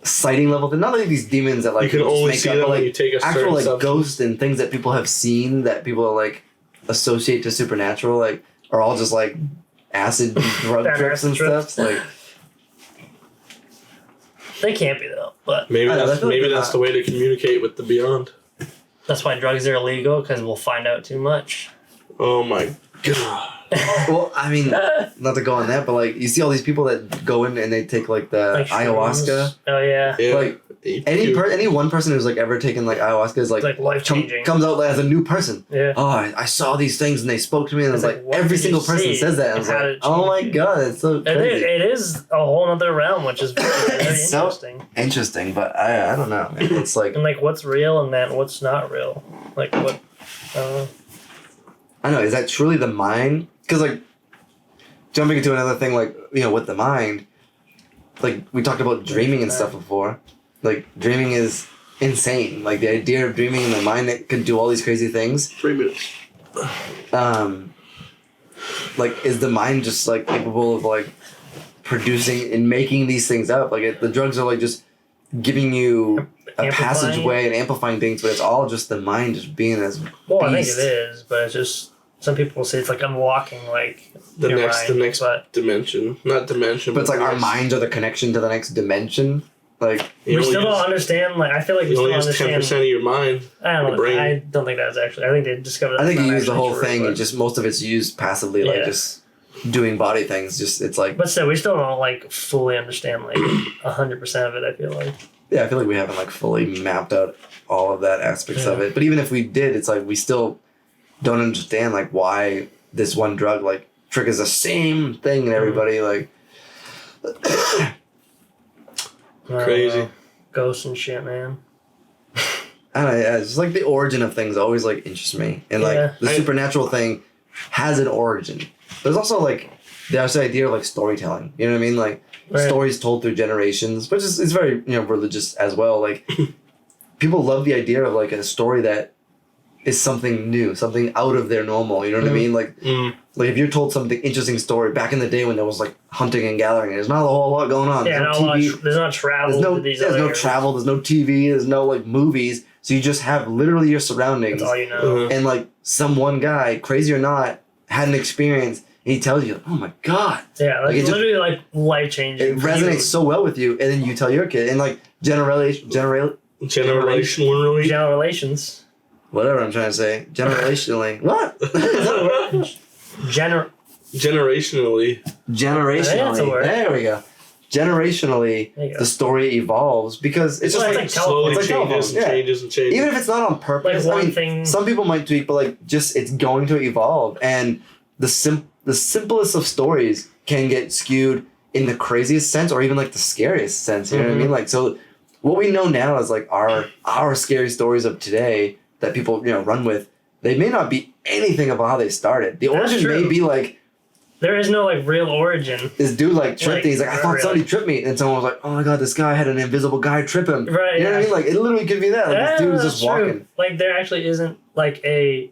[SPEAKER 3] sighting level. Not like these demons that like
[SPEAKER 1] You can
[SPEAKER 3] people just
[SPEAKER 1] only
[SPEAKER 3] make
[SPEAKER 1] see
[SPEAKER 3] up,
[SPEAKER 1] them
[SPEAKER 3] but
[SPEAKER 1] when
[SPEAKER 3] like
[SPEAKER 1] you take a
[SPEAKER 3] actual
[SPEAKER 1] certain
[SPEAKER 3] like
[SPEAKER 1] substance.
[SPEAKER 3] ghosts and things that people have seen that people like associate to supernatural, like are all just like acid drug
[SPEAKER 2] Bad
[SPEAKER 3] trips and
[SPEAKER 2] acid trips.
[SPEAKER 3] stuff. Like
[SPEAKER 2] They can't be though, but
[SPEAKER 1] Maybe
[SPEAKER 3] I know, I
[SPEAKER 1] that's
[SPEAKER 3] feel like
[SPEAKER 1] maybe
[SPEAKER 3] they're
[SPEAKER 1] that's
[SPEAKER 3] not-
[SPEAKER 1] the way to communicate with the beyond.
[SPEAKER 2] that's why drugs are illegal because we'll find out too much.
[SPEAKER 1] Oh my god.
[SPEAKER 3] well, I mean, not to go on that, but like you see all these people that go in and they take like the
[SPEAKER 2] Like
[SPEAKER 3] ayahuasca.
[SPEAKER 2] shrooms. Oh yeah,
[SPEAKER 1] Yeah.
[SPEAKER 3] Like any one person who's like ever taken like ayahuasca is like,
[SPEAKER 2] It's like life changing.
[SPEAKER 3] comes out as a new person.
[SPEAKER 2] Yeah.
[SPEAKER 3] Oh, I saw these things and they spoke to me, and I was
[SPEAKER 2] It's
[SPEAKER 3] like,
[SPEAKER 2] like, what
[SPEAKER 3] every
[SPEAKER 2] did
[SPEAKER 3] single
[SPEAKER 2] you
[SPEAKER 3] person
[SPEAKER 2] see
[SPEAKER 3] says that. And I was
[SPEAKER 2] and how
[SPEAKER 3] like,
[SPEAKER 2] did it
[SPEAKER 3] oh my
[SPEAKER 2] change you?
[SPEAKER 3] god, it's so crazy.
[SPEAKER 2] It is a whole other realm, which is very, very
[SPEAKER 3] It's so-
[SPEAKER 2] interesting.
[SPEAKER 3] Interesting, but I don't know. It's like
[SPEAKER 2] And like, what's real and then what's not real? Like what? I don't know.
[SPEAKER 3] I don't know. Is that truly the mind? Because like jumping into another thing, like with the mind, like we talked about dreaming and stuff before. Like dreaming is insane. Like the idea of dreaming in the mind that could do all these crazy things.
[SPEAKER 1] 3 minutes.
[SPEAKER 3] Like is the mind just like capable of like producing and making these things up? Like the drugs are like just giving you a
[SPEAKER 2] Amplifying.
[SPEAKER 3] passageway and amplifying things, but it's all just the mind just being this.
[SPEAKER 2] Well, I think
[SPEAKER 3] beast.
[SPEAKER 2] it is, but it's just some people will say it's like unlocking like
[SPEAKER 1] The
[SPEAKER 2] your
[SPEAKER 1] next
[SPEAKER 2] mind,
[SPEAKER 1] the next
[SPEAKER 2] but
[SPEAKER 1] dimension. Not dimension.
[SPEAKER 3] But it's like
[SPEAKER 1] the
[SPEAKER 3] our
[SPEAKER 1] next-
[SPEAKER 3] minds are the connection to the next dimension. Like
[SPEAKER 1] you
[SPEAKER 2] we
[SPEAKER 1] only
[SPEAKER 2] still
[SPEAKER 1] use-
[SPEAKER 2] don't understand. Like I feel like we
[SPEAKER 1] You
[SPEAKER 2] still
[SPEAKER 1] only use
[SPEAKER 2] understand.
[SPEAKER 1] 10% of your mind.
[SPEAKER 2] I don't
[SPEAKER 1] the
[SPEAKER 2] know.
[SPEAKER 1] brain.
[SPEAKER 2] I don't think that's actually. I think they discovered.
[SPEAKER 3] I think
[SPEAKER 2] that's
[SPEAKER 3] you
[SPEAKER 2] not
[SPEAKER 3] use the
[SPEAKER 2] actually
[SPEAKER 3] whole
[SPEAKER 2] true,
[SPEAKER 3] thing
[SPEAKER 2] but-
[SPEAKER 3] and just most of it's used passively, like
[SPEAKER 2] Yeah.
[SPEAKER 3] just doing body things. Just it's like
[SPEAKER 2] But still, we still don't like fully understand like 100% of it. I feel like.
[SPEAKER 3] yeah, I feel like we haven't like fully mapped out all of that aspects of
[SPEAKER 2] Yeah.
[SPEAKER 3] it. But even if we did, it's like we still don't understand like why this one drug like triggers the same thing in everybody. Like
[SPEAKER 2] I don't
[SPEAKER 1] Crazy.
[SPEAKER 2] know. Ghosts and shit, man.
[SPEAKER 3] I don't know, yeah, it's just like the origin of things always like interests me, and like
[SPEAKER 2] Yeah.
[SPEAKER 3] the supernatural thing has an origin. There's also like there's the idea of like storytelling. You know what I mean? Like
[SPEAKER 2] Right.
[SPEAKER 3] stories told through generations, which is it's very religious as well. Like people love the idea of like a story that is something new, something out of their normal. You know what I mean? Like if you're told something interesting story back in the day when there was like hunting and gathering, there's not a whole lot going on.
[SPEAKER 2] Yeah,
[SPEAKER 3] There's
[SPEAKER 2] not
[SPEAKER 3] no
[SPEAKER 2] a lot
[SPEAKER 3] TV.
[SPEAKER 2] there's not travel to these
[SPEAKER 3] There's
[SPEAKER 2] other
[SPEAKER 3] no
[SPEAKER 2] areas.
[SPEAKER 3] travel. There's no TV. There's no like movies. So you just have literally your surroundings.
[SPEAKER 2] That's all you know.
[SPEAKER 3] And like some one guy, crazy or not, had an experience. And he tells you, "Oh my god!"
[SPEAKER 2] Yeah, like
[SPEAKER 3] Like, it just-
[SPEAKER 2] literally like life changing.
[SPEAKER 3] It resonates so well with you, and then you tell your kid, and like
[SPEAKER 1] Generationally.
[SPEAKER 2] General relations.
[SPEAKER 3] whatever I'm trying to say, generationally. What? Is that a word?
[SPEAKER 1] Generationally.
[SPEAKER 3] Generationally.
[SPEAKER 2] That's a word.
[SPEAKER 3] There we go. Generationally,
[SPEAKER 2] There you go.
[SPEAKER 3] the story evolves because it's just
[SPEAKER 2] Well,
[SPEAKER 3] like,
[SPEAKER 2] it's like telephone.
[SPEAKER 1] Slowly
[SPEAKER 3] It's like
[SPEAKER 1] changes
[SPEAKER 3] telephone,
[SPEAKER 1] and
[SPEAKER 3] yeah.
[SPEAKER 1] changes and changes.
[SPEAKER 3] even if it's not on purpose.
[SPEAKER 2] Like
[SPEAKER 3] I
[SPEAKER 2] one
[SPEAKER 3] mean,
[SPEAKER 2] thing-
[SPEAKER 3] some people might tweet, but like just it's going to evolve, and the simplest of stories can get skewed in the craziest sense, or even like the scariest sense. You know what I mean? Like so, what we know now is like our scary stories of today that people run with. They may not be anything about how they started. The
[SPEAKER 2] That's
[SPEAKER 3] origin may
[SPEAKER 2] true.
[SPEAKER 3] be like.
[SPEAKER 2] There is no like real origin.
[SPEAKER 3] This dude like tripped
[SPEAKER 2] Like,
[SPEAKER 3] me. He's like, I thought
[SPEAKER 2] really?
[SPEAKER 3] somebody tripped me, and someone was like, "Oh my god, this guy had an invisible guy trip him."
[SPEAKER 2] Right,
[SPEAKER 3] You know what I
[SPEAKER 2] yeah.
[SPEAKER 3] mean? Like it literally could be that. Like, this dude was
[SPEAKER 2] that's
[SPEAKER 3] just
[SPEAKER 2] true.
[SPEAKER 3] walking.
[SPEAKER 2] Like there actually isn't like a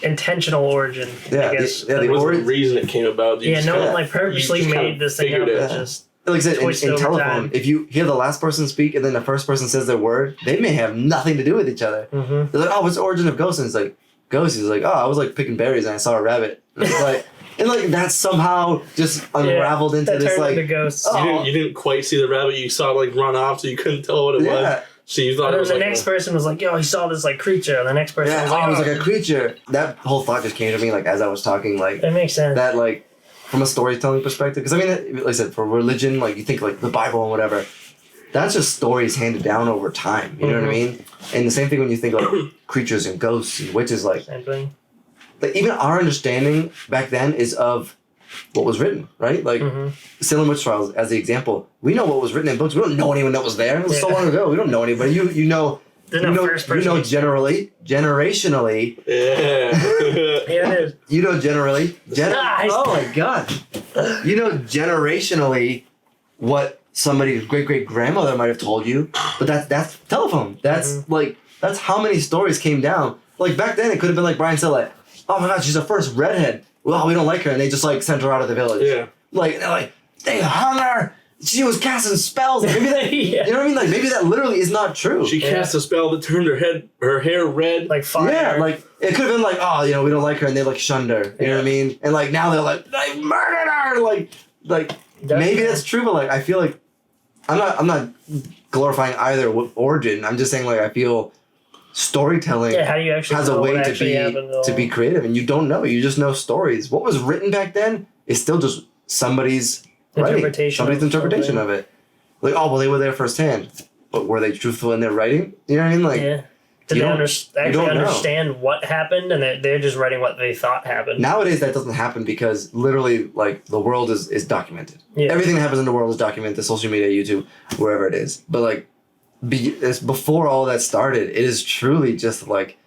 [SPEAKER 2] intentional origin.
[SPEAKER 3] Yeah,
[SPEAKER 2] I guess.
[SPEAKER 3] the
[SPEAKER 1] There was
[SPEAKER 3] origin-
[SPEAKER 1] a reason it came about. You
[SPEAKER 2] Yeah,
[SPEAKER 1] just
[SPEAKER 2] no
[SPEAKER 1] kinda-
[SPEAKER 2] one like purposely
[SPEAKER 1] you just kinda
[SPEAKER 2] made this thing up.
[SPEAKER 1] figured it.
[SPEAKER 2] It's just
[SPEAKER 3] Like I said,
[SPEAKER 2] twist
[SPEAKER 3] in
[SPEAKER 2] over
[SPEAKER 3] telephone,
[SPEAKER 2] time.
[SPEAKER 3] if you hear the last person speak and then the first person says their word, they may have nothing to do with each other.
[SPEAKER 2] mhm.
[SPEAKER 3] They're like, "Oh, what's the origin of ghosts?" And it's like, "Ghosts." He's like, "Oh, I was like picking berries and I saw a rabbit." And it's like, and like that's somehow just unraveled into
[SPEAKER 2] that
[SPEAKER 3] this
[SPEAKER 2] turned
[SPEAKER 3] like,
[SPEAKER 2] into ghosts.
[SPEAKER 3] Oh.
[SPEAKER 1] You didn't quite see the rabbit. You saw it like run off, so you couldn't tell what it was.
[SPEAKER 3] yeah,
[SPEAKER 1] So you thought
[SPEAKER 2] And
[SPEAKER 1] it
[SPEAKER 2] then
[SPEAKER 1] was
[SPEAKER 2] the
[SPEAKER 1] like
[SPEAKER 2] next person was like, "Yo, he saw this like creature." And the next person
[SPEAKER 3] yeah.
[SPEAKER 2] was like,
[SPEAKER 3] Oh, it was like a creature. That whole thought just came to me like as I was talking, like.
[SPEAKER 2] That makes sense.
[SPEAKER 3] That like from a storytelling perspective, because I mean, like I said, for religion, like you think like the Bible and whatever, that's just stories handed down over time. You know what I mean? And the same thing when you think like creatures and ghosts and witches, like
[SPEAKER 2] Same thing.
[SPEAKER 3] even our understanding back then is of what was written, right? Like Salem witch trials as the example. We know what was written in books. We don't know anyone that was there. It was so
[SPEAKER 2] Yeah.
[SPEAKER 3] long ago. We don't know anybody. You know.
[SPEAKER 2] There's
[SPEAKER 3] You
[SPEAKER 2] no
[SPEAKER 3] know,
[SPEAKER 2] first
[SPEAKER 3] you
[SPEAKER 2] person.
[SPEAKER 3] know generationally,
[SPEAKER 1] yeah.
[SPEAKER 2] Yeah, it is.
[SPEAKER 3] you know generally,
[SPEAKER 2] Nice.
[SPEAKER 3] oh my god, you know generationally what somebody's great great grandmother might have told you, but that's telephone. That's like that's how many stories came down. Like back then, it could have been like Brian said, like, oh my god, she's the first redhead. Well, we don't like her, and they just like sent her out of the village.
[SPEAKER 1] Yeah.
[SPEAKER 3] Like they're like they hung her. She was casting spells. Maybe that,
[SPEAKER 2] Yeah.
[SPEAKER 3] you know what I mean? Like maybe that literally is not true.
[SPEAKER 1] She cast a spell that turned her hair red.
[SPEAKER 2] Like fire.
[SPEAKER 3] Yeah, like it could have been like, oh, we don't like her, and they like shunned her. You know what I mean? And like now they're like, they murdered her. Like maybe that's true, but like I feel like I'm not glorifying either origin. I'm just saying like I feel storytelling
[SPEAKER 2] yeah. How do you actually
[SPEAKER 3] has a
[SPEAKER 2] know
[SPEAKER 3] way
[SPEAKER 2] what
[SPEAKER 3] to
[SPEAKER 2] actually happened at all?
[SPEAKER 3] be creative, and you don't know. You just know stories. What was written back then is still just somebody's writing,
[SPEAKER 2] Interpretation
[SPEAKER 3] somebody's
[SPEAKER 2] of
[SPEAKER 3] interpretation
[SPEAKER 2] something.
[SPEAKER 3] of it. Like, oh, well, they were there firsthand, but were they truthful in their writing? You know what I mean? Like,
[SPEAKER 2] Yeah. Did
[SPEAKER 3] you
[SPEAKER 2] they
[SPEAKER 3] don't-
[SPEAKER 2] actually
[SPEAKER 3] don't know.
[SPEAKER 2] understand what happened, and they're just writing what they thought happened?
[SPEAKER 3] nowadays that doesn't happen because literally, like, the world is documented.
[SPEAKER 2] Yeah.
[SPEAKER 3] Everything that happens in the world is documented. Social media, YouTube, wherever it is. But like, it's before all that started, it is truly just like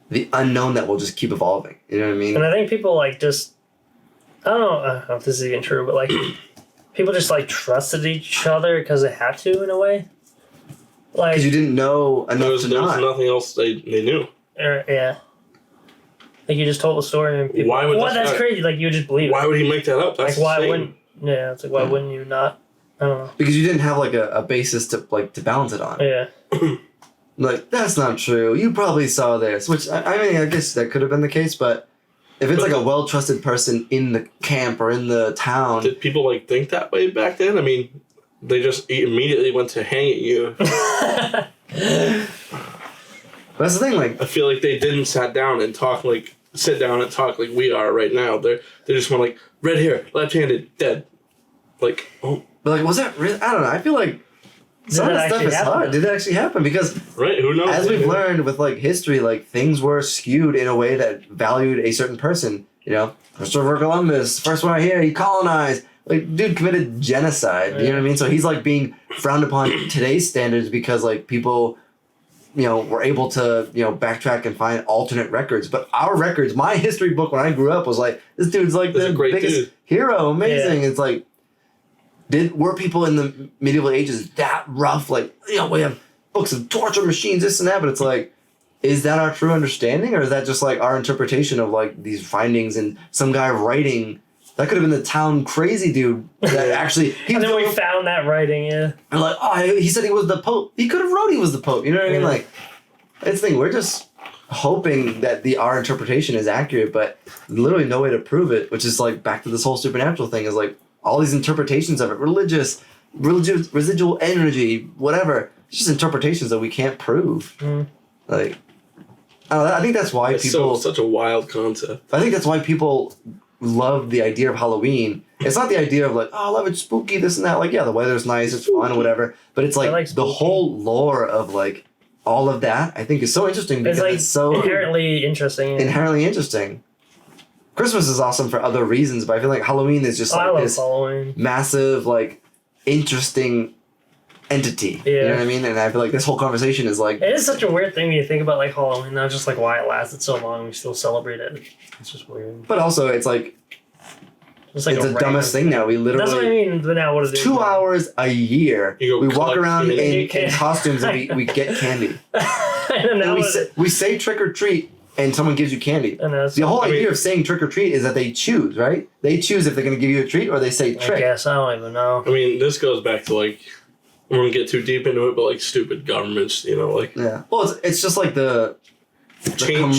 [SPEAKER 3] the unknown that will just keep evolving. You know what I mean?
[SPEAKER 2] And I think people like just I don't know if this is even true, but like people just like trusted each other because they had to in a way. Like
[SPEAKER 3] Because you didn't know
[SPEAKER 1] there
[SPEAKER 3] enough
[SPEAKER 1] was,
[SPEAKER 3] to
[SPEAKER 1] there was
[SPEAKER 3] not.
[SPEAKER 1] nothing else they knew.
[SPEAKER 2] yeah. Like you just told the story and people
[SPEAKER 1] Why would
[SPEAKER 2] what
[SPEAKER 1] that-
[SPEAKER 2] that's crazy. Like you would just believe
[SPEAKER 1] Why
[SPEAKER 2] it.
[SPEAKER 1] would he make that up?
[SPEAKER 2] Like
[SPEAKER 1] That's
[SPEAKER 2] why
[SPEAKER 1] insane.
[SPEAKER 2] wouldn't yeah, it's like why wouldn't you not? I don't know.
[SPEAKER 3] Because you didn't have like a basis to balance it on.
[SPEAKER 2] Yeah.
[SPEAKER 3] Like, that's not true. You probably saw this. Which, I mean, I guess that could have been the case, but if it's like a well-trusted person in the camp or in the town...
[SPEAKER 1] Did people like think that way back then? I mean, they just immediately went to hang at you.
[SPEAKER 3] That's the thing, like...
[SPEAKER 1] I feel like they didn't sit down and talk like we are right now. They just went like red hair, left-handed, dead. Like, oh,
[SPEAKER 3] But like, was that really? I don't know. I feel like some of
[SPEAKER 2] that
[SPEAKER 3] that stuff
[SPEAKER 2] actually
[SPEAKER 3] is
[SPEAKER 2] happen,
[SPEAKER 3] hard.
[SPEAKER 2] though?
[SPEAKER 3] Did it actually happen? Because
[SPEAKER 1] right? Who knows?
[SPEAKER 3] as we've learned with like history, like things were skewed in a way that valued a certain person. You know, Christopher Columbus, first one out here, he colonized. Like, dude committed genocide. You know what I mean? So he's like being frowned upon today's standards because like people, were able to backtrack and find alternate records. But our records, my history book when I grew up was like, this dude's like
[SPEAKER 1] That's a
[SPEAKER 3] the
[SPEAKER 1] great
[SPEAKER 3] biggest
[SPEAKER 1] dude.
[SPEAKER 3] hero, amazing.
[SPEAKER 2] Yeah.
[SPEAKER 3] It's like. Were people in the medieval ages that rough? Like, we have books of torture machines, this and that, but it's like, is that our true understanding, or is that just like our interpretation of like these findings and some guy writing? That could have been the town crazy dude that actually.
[SPEAKER 2] And then we found that writing, yeah.
[SPEAKER 3] And like, oh, he said he was the Pope. He could have wrote he was the Pope. You know what I mean?
[SPEAKER 2] Yeah.
[SPEAKER 3] Like, it's the thing. We're just hoping that our interpretation is accurate, but literally no way to prove it. Which is like back to this whole supernatural thing. Is like all these interpretations of it, religious, residual energy, whatever. It's just interpretations that we can't prove. Like, I don't know, I think that's why people.
[SPEAKER 1] Such a wild concept.
[SPEAKER 3] I think that's why people love the idea of Halloween. It's not the idea of like, oh, I love it, spooky, this and that. Like, yeah, the weather's nice, it's fun, whatever. But it's like the whole lore of like all of that. I think is so interesting because
[SPEAKER 2] It's like
[SPEAKER 3] it's so
[SPEAKER 2] inherently interesting.
[SPEAKER 3] inherently interesting. Christmas is awesome for other reasons, but I feel like Halloween is just
[SPEAKER 2] I
[SPEAKER 3] like
[SPEAKER 2] love
[SPEAKER 3] this
[SPEAKER 2] Halloween.
[SPEAKER 3] massive, like, interesting entity. You know
[SPEAKER 2] Yeah.
[SPEAKER 3] what I mean? And I feel like this whole conversation is like,
[SPEAKER 2] It is such a weird thing when you think about like Halloween, not just like why it lasted so long and we still celebrate it. It's just weird.
[SPEAKER 3] but also it's like
[SPEAKER 2] It's like
[SPEAKER 3] it's
[SPEAKER 2] a
[SPEAKER 3] the dumbest thing now. We literally
[SPEAKER 2] That's what I mean. But now what it is?
[SPEAKER 3] 2 hours a year.
[SPEAKER 1] You go
[SPEAKER 3] We walk
[SPEAKER 1] collect
[SPEAKER 3] around
[SPEAKER 1] candy.
[SPEAKER 3] in costumes and we get candy.
[SPEAKER 2] I don't know.
[SPEAKER 3] And we say trick or treat and someone gives you candy.
[SPEAKER 2] I know,
[SPEAKER 3] The whole
[SPEAKER 1] I mean-
[SPEAKER 3] idea of saying trick or treat is that they choose, right? They choose if they're going to give you a treat or they say
[SPEAKER 2] I
[SPEAKER 3] trick.
[SPEAKER 2] guess I don't even know.
[SPEAKER 1] I mean, this goes back to like, I won't get too deep into it, but like stupid governments, you know, like
[SPEAKER 3] Yeah. Well, it's just like the
[SPEAKER 1] changing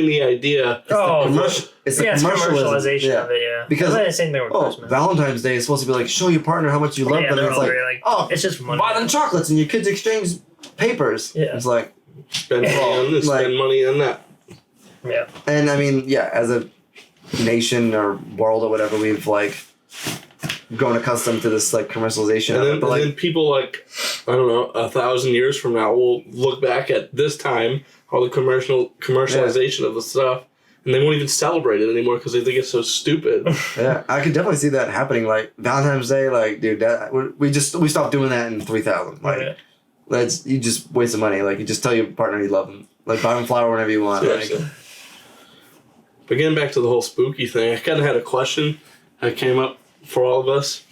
[SPEAKER 1] the idea.
[SPEAKER 2] Oh,
[SPEAKER 3] commercial. It's the
[SPEAKER 2] yeah, it's
[SPEAKER 3] commercialization.
[SPEAKER 2] commercialization of it. Yeah,
[SPEAKER 3] Because-
[SPEAKER 2] it's the same thing with
[SPEAKER 3] Oh,
[SPEAKER 2] Christmas.
[SPEAKER 3] Valentine's Day is supposed to be like, show your partner how much you love
[SPEAKER 2] Yeah,
[SPEAKER 3] them.
[SPEAKER 2] they're
[SPEAKER 3] It's
[SPEAKER 2] all
[SPEAKER 3] like,
[SPEAKER 2] very, like,
[SPEAKER 3] oh,
[SPEAKER 2] it's just money.
[SPEAKER 3] buy them chocolates and your kids exchange papers.
[SPEAKER 2] Yeah.
[SPEAKER 3] It's like,
[SPEAKER 1] Spend money on this,
[SPEAKER 3] Like-
[SPEAKER 1] spend money on that.
[SPEAKER 2] Yeah,
[SPEAKER 3] and I mean, yeah, as a nation or world or whatever, we've like grown accustomed to this like commercialization
[SPEAKER 1] And
[SPEAKER 3] of
[SPEAKER 1] then,
[SPEAKER 3] it. But like,
[SPEAKER 1] and then people like, I don't know, 1,000 years from now will look back at this time, all the commercialization of the stuff, and they won't even celebrate it anymore because they think it's so stupid.
[SPEAKER 3] yeah, I could definitely see that happening. Like Valentine's Day, like, dude, that we stopped doing that in 3000. Like,
[SPEAKER 2] yeah.
[SPEAKER 3] you just waste of money. Like, you just tell your partner you love them. Like, buy them flower whenever you want. Like,
[SPEAKER 1] Seriously. But getting back to the whole spooky thing, I kind of had a question that came up for all of us.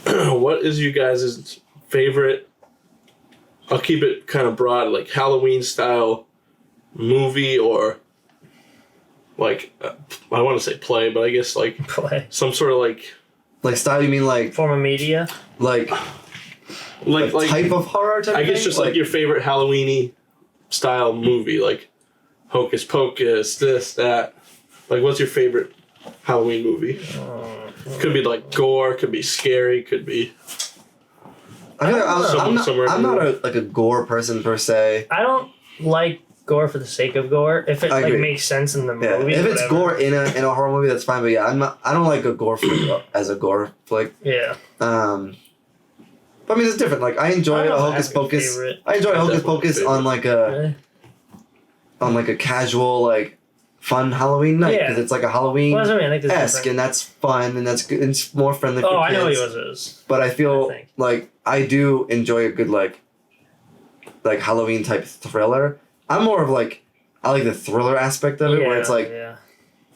[SPEAKER 1] What is you guys' favorite, I'll keep it kind of broad, like Halloween style movie or like, I want to say play, but I guess like
[SPEAKER 2] Play.
[SPEAKER 1] some sort of
[SPEAKER 3] like style, you mean like
[SPEAKER 2] Form of media.
[SPEAKER 3] like type of horror type
[SPEAKER 1] I
[SPEAKER 3] of
[SPEAKER 1] guess
[SPEAKER 3] thing?
[SPEAKER 1] just like your favorite Halloween-y style movie, like Hocus Pocus, this, that. Like, what's your favorite Halloween movie? Could be like gore, could be scary, could be.
[SPEAKER 3] I feel like
[SPEAKER 1] Somewhere
[SPEAKER 3] I'm
[SPEAKER 1] in the
[SPEAKER 3] not a gore person per se.
[SPEAKER 2] I don't like gore for the sake of gore. If it
[SPEAKER 3] I
[SPEAKER 2] like
[SPEAKER 3] agree.
[SPEAKER 2] makes sense in the
[SPEAKER 3] Yeah,
[SPEAKER 2] movie,
[SPEAKER 3] if it's
[SPEAKER 2] whatever.
[SPEAKER 3] gore in a horror movie, that's fine. But yeah, I don't like a gore flick as a gore flick.
[SPEAKER 2] Yeah.
[SPEAKER 3] But I mean, it's different. Like, I enjoy
[SPEAKER 2] I don't
[SPEAKER 3] a
[SPEAKER 2] know,
[SPEAKER 3] Hocus
[SPEAKER 2] that's my
[SPEAKER 3] Pocus.
[SPEAKER 2] favorite.
[SPEAKER 3] I enjoy
[SPEAKER 1] That's
[SPEAKER 3] Hocus
[SPEAKER 1] definitely my
[SPEAKER 3] Pocus
[SPEAKER 1] favorite.
[SPEAKER 3] on like a casual, like, fun Halloween night
[SPEAKER 2] Yeah.
[SPEAKER 3] because it's like a Halloween
[SPEAKER 2] Well, that's what I mean. I think there's
[SPEAKER 3] esque,
[SPEAKER 2] different-
[SPEAKER 3] and that's fun and that's good. It's more friendly for
[SPEAKER 2] Oh, I
[SPEAKER 3] kids.
[SPEAKER 2] know what yours is.
[SPEAKER 3] But I feel
[SPEAKER 2] I think.
[SPEAKER 3] like I do enjoy a good like Halloween type thriller. I'm more of like I like the thriller aspect of it, where it's like
[SPEAKER 2] yeah,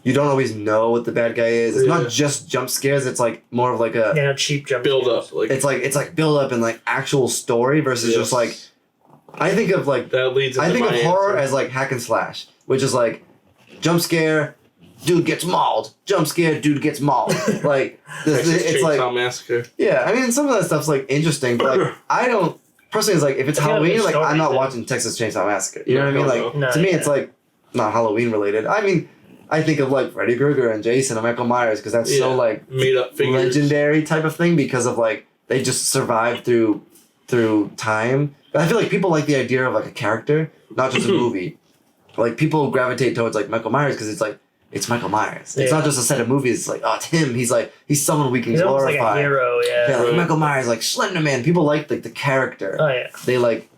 [SPEAKER 3] you don't always know what the bad guy is. It's
[SPEAKER 1] Yeah.
[SPEAKER 3] not just jump scares. It's like more of like a
[SPEAKER 2] yeah, cheap jump
[SPEAKER 1] Build
[SPEAKER 2] scares.
[SPEAKER 1] up. Like,
[SPEAKER 3] it's like build up and like actual story versus
[SPEAKER 1] yes.
[SPEAKER 3] just like I think of like
[SPEAKER 1] that leads into
[SPEAKER 3] I think
[SPEAKER 1] my
[SPEAKER 3] of horror
[SPEAKER 1] answer.
[SPEAKER 3] as like hack and slash, which is like jump scare, dude gets mauled. Jump scare, dude gets mauled. Like
[SPEAKER 1] Texas
[SPEAKER 3] it's
[SPEAKER 1] Chainsaw
[SPEAKER 3] like
[SPEAKER 1] Massacre.
[SPEAKER 3] yeah. I mean some of that stuff's like interesting, but like I don't personally. It's like if it's
[SPEAKER 2] I feel like
[SPEAKER 3] Halloween,
[SPEAKER 2] there's
[SPEAKER 3] like I'm
[SPEAKER 2] stories
[SPEAKER 3] not
[SPEAKER 2] there.
[SPEAKER 3] watching Texas Chainsaw Massacre. You know
[SPEAKER 1] No,
[SPEAKER 3] what I mean?
[SPEAKER 1] no,
[SPEAKER 3] Like
[SPEAKER 2] no.
[SPEAKER 3] to me,
[SPEAKER 2] No,
[SPEAKER 3] it's
[SPEAKER 2] yeah.
[SPEAKER 3] like not Halloween related. I mean, I think of like Freddy Krueger and Jason and Michael Myers because that's so
[SPEAKER 1] Yeah.
[SPEAKER 3] like
[SPEAKER 1] Made up figures.
[SPEAKER 3] legendary type of thing because of like they just survived through time. But I feel like people like the idea of like a character, not just a movie. Like people gravitate towards like Michael Myers because it's like it's Michael Myers. It's
[SPEAKER 2] Yeah.
[SPEAKER 3] not just a set of movies. It's like oh, it's him. He's someone we can
[SPEAKER 2] He's almost like
[SPEAKER 3] glorify.
[SPEAKER 2] a hero.
[SPEAKER 3] Yeah,
[SPEAKER 2] Yeah.
[SPEAKER 3] like
[SPEAKER 1] Right.
[SPEAKER 3] Michael Myers, like Slender Man. People like the character.
[SPEAKER 2] Oh yeah.
[SPEAKER 3] They like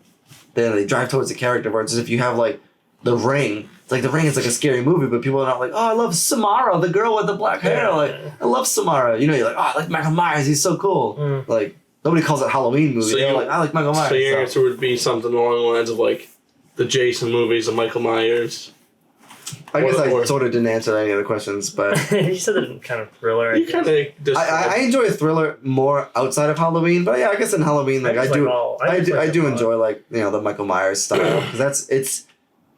[SPEAKER 3] they drive towards the character. Whereas if you have like The Ring, it's like The Ring is like a scary movie, but people are not like, oh, I love Samara, the girl with the black hair.
[SPEAKER 2] Yeah.
[SPEAKER 3] Like I love Samara. You know, you're like, oh, I like Michael Myers. He's so cool.
[SPEAKER 2] Mm.
[SPEAKER 3] Like nobody calls it Halloween movie.
[SPEAKER 1] So
[SPEAKER 3] They're
[SPEAKER 1] you-
[SPEAKER 3] like, I like Michael Myers.
[SPEAKER 1] So your
[SPEAKER 3] So-
[SPEAKER 1] answer would be something along the lines of like the Jason movies, the Michael Myers.
[SPEAKER 3] I guess I
[SPEAKER 1] or-
[SPEAKER 3] sort of didn't answer any of the questions, but
[SPEAKER 2] You said that in kind of thriller. I
[SPEAKER 1] You
[SPEAKER 2] guess.
[SPEAKER 1] kind of just
[SPEAKER 3] I enjoy a thriller more outside of Halloween. But yeah, I guess in Halloween, like I
[SPEAKER 2] just
[SPEAKER 3] do,
[SPEAKER 2] like all-
[SPEAKER 3] I
[SPEAKER 2] just
[SPEAKER 3] do,
[SPEAKER 2] like
[SPEAKER 3] I do
[SPEAKER 2] them all.
[SPEAKER 3] enjoy like the Michael Myers style because it's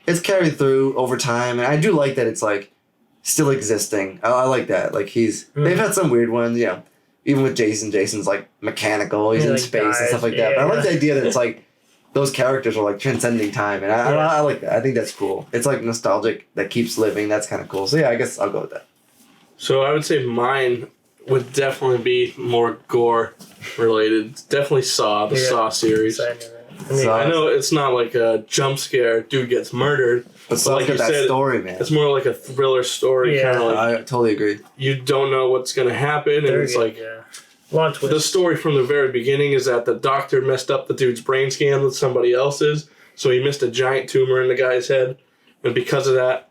[SPEAKER 3] it's carried through over time, and I do like that it's like still existing. I like that. Like they've had some weird ones, yeah. Even with Jason, Jason's like mechanical. He's in
[SPEAKER 2] like
[SPEAKER 3] space and
[SPEAKER 2] dies,
[SPEAKER 3] stuff like that. But I like the idea that it's like those characters are like transcending time, and I like that. I think that's cool. It's like nostalgic that keeps living. That's kind of cool. So yeah, I guess I'll go with that.
[SPEAKER 1] So I would say mine would definitely be more gore related. Definitely Saw, the Saw series.
[SPEAKER 3] Saw.
[SPEAKER 1] I know it's not like a jump scare, dude gets murdered.
[SPEAKER 3] But Saw's got that story, man.
[SPEAKER 1] It's more like a thriller story,
[SPEAKER 2] Yeah.
[SPEAKER 1] kind of like
[SPEAKER 3] I totally agree.
[SPEAKER 1] you don't know what's gonna happen, and
[SPEAKER 2] Very
[SPEAKER 1] it's
[SPEAKER 2] good,
[SPEAKER 1] like
[SPEAKER 2] yeah. A lot of twists.
[SPEAKER 1] the story from the very beginning is that the doctor messed up the dude's brain scan with somebody else's, so he missed a giant tumor in the guy's head, and because of that,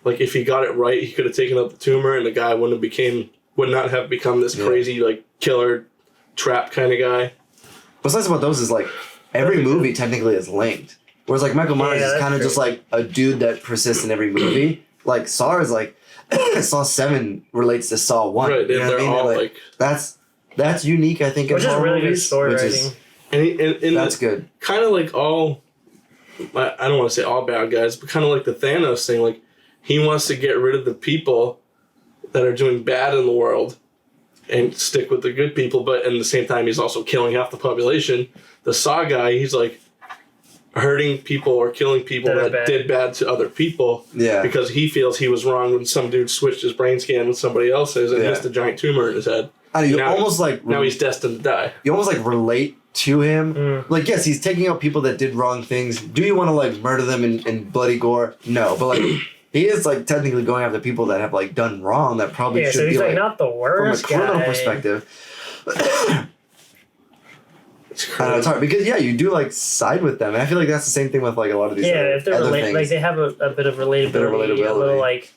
[SPEAKER 1] like if he got it right, he could have taken out the tumor, and the guy would not have become this crazy like killer trap kind of guy.
[SPEAKER 3] What's nice about those is like every movie technically is linked. Whereas like Michael Myers is kind of just like a dude that persists in every movie. Like Saw is like Saw 7 relates to Saw 1.
[SPEAKER 1] Right,
[SPEAKER 3] You know
[SPEAKER 1] they're
[SPEAKER 3] what I mean?
[SPEAKER 1] all
[SPEAKER 3] Like, that's unique, I think.
[SPEAKER 2] Which
[SPEAKER 3] in
[SPEAKER 2] is
[SPEAKER 3] horror
[SPEAKER 2] really good
[SPEAKER 3] movies,
[SPEAKER 2] story
[SPEAKER 3] which
[SPEAKER 2] writing.
[SPEAKER 1] And
[SPEAKER 3] that's good.
[SPEAKER 1] Kind of like all, I don't want to say all bad guys, but kind of like the Thanos thing. Like he wants to get rid of the people that are doing bad in the world and stick with the good people, but at the same time he's also killing half the population. The Saw guy, he's like hurting people or killing people that did bad to other people because he feels he was wrong when some dude switched his brain scan with somebody else's and missed a giant tumor in his head.
[SPEAKER 3] I mean,
[SPEAKER 1] now he's destined to die.
[SPEAKER 3] You almost like relate to him. Like, yes, he's taking out people that did wrong things. Do you want to like murder them in bloody gore? No, but like he is like technically going after people that have like done wrong that probably should
[SPEAKER 2] so he's
[SPEAKER 3] be like
[SPEAKER 2] not the worst
[SPEAKER 3] from a criminal
[SPEAKER 2] guy.
[SPEAKER 3] perspective.
[SPEAKER 1] It's
[SPEAKER 3] I know, it's hard because you do like side with them, and I feel like that's the same thing with like a lot of these.
[SPEAKER 2] If they're
[SPEAKER 3] other
[SPEAKER 2] like
[SPEAKER 3] things.
[SPEAKER 2] they have a bit of relatability, a little like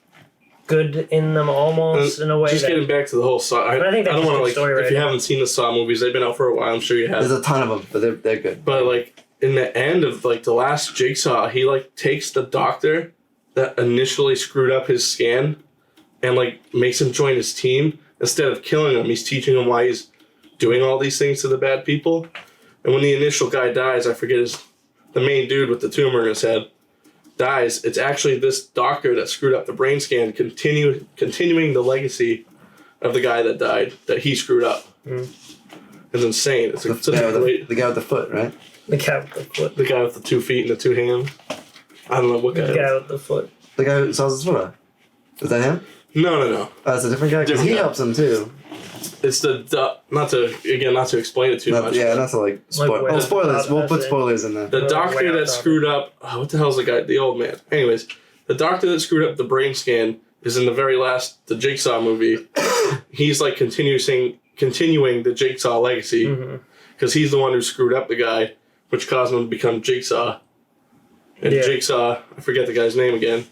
[SPEAKER 2] good in them almost in a way.
[SPEAKER 1] Just getting back to the whole Saw, I
[SPEAKER 2] think
[SPEAKER 1] don't want to like.
[SPEAKER 2] story
[SPEAKER 1] If you
[SPEAKER 2] writing.
[SPEAKER 1] haven't seen the Saw movies, they've been out for a while. I'm sure you have.
[SPEAKER 3] There's a ton of them, but they're good.
[SPEAKER 1] But like in the end of like the last Jigsaw, he like takes the doctor that initially screwed up his scan, and like makes him join his team instead of killing him. He's teaching him why he's doing all these things to the bad people. And when the initial guy dies, I forget the main dude with the tumor in his head dies. It's actually this doctor that screwed up the brain scan, continuing the legacy of the guy that died that he screwed up. It's insane. It's such a great.
[SPEAKER 3] The guy with the foot, right?
[SPEAKER 2] The guy with the foot.
[SPEAKER 1] The guy with the 2 feet and the 2 hands. I don't know what guy.
[SPEAKER 2] The guy with the foot.
[SPEAKER 3] The guy who saws his foot off. Is that him?
[SPEAKER 1] No.
[SPEAKER 3] Oh, that's a different guy. Because he helps him too.
[SPEAKER 1] It's not to explain it too much.
[SPEAKER 3] Yeah, not to like spoil.
[SPEAKER 2] Like,
[SPEAKER 3] Spoilers. We'll put spoilers in there.
[SPEAKER 1] The doctor that screwed up. Oh, what the hell's the guy? The old man. Anyways, the doctor that screwed up the brain scan is in the very last the Jigsaw movie. He's like continuing the Jigsaw legacy because he's the one who screwed up the guy, which caused him to become Jigsaw. And Jigsaw, I forget the guy's name again,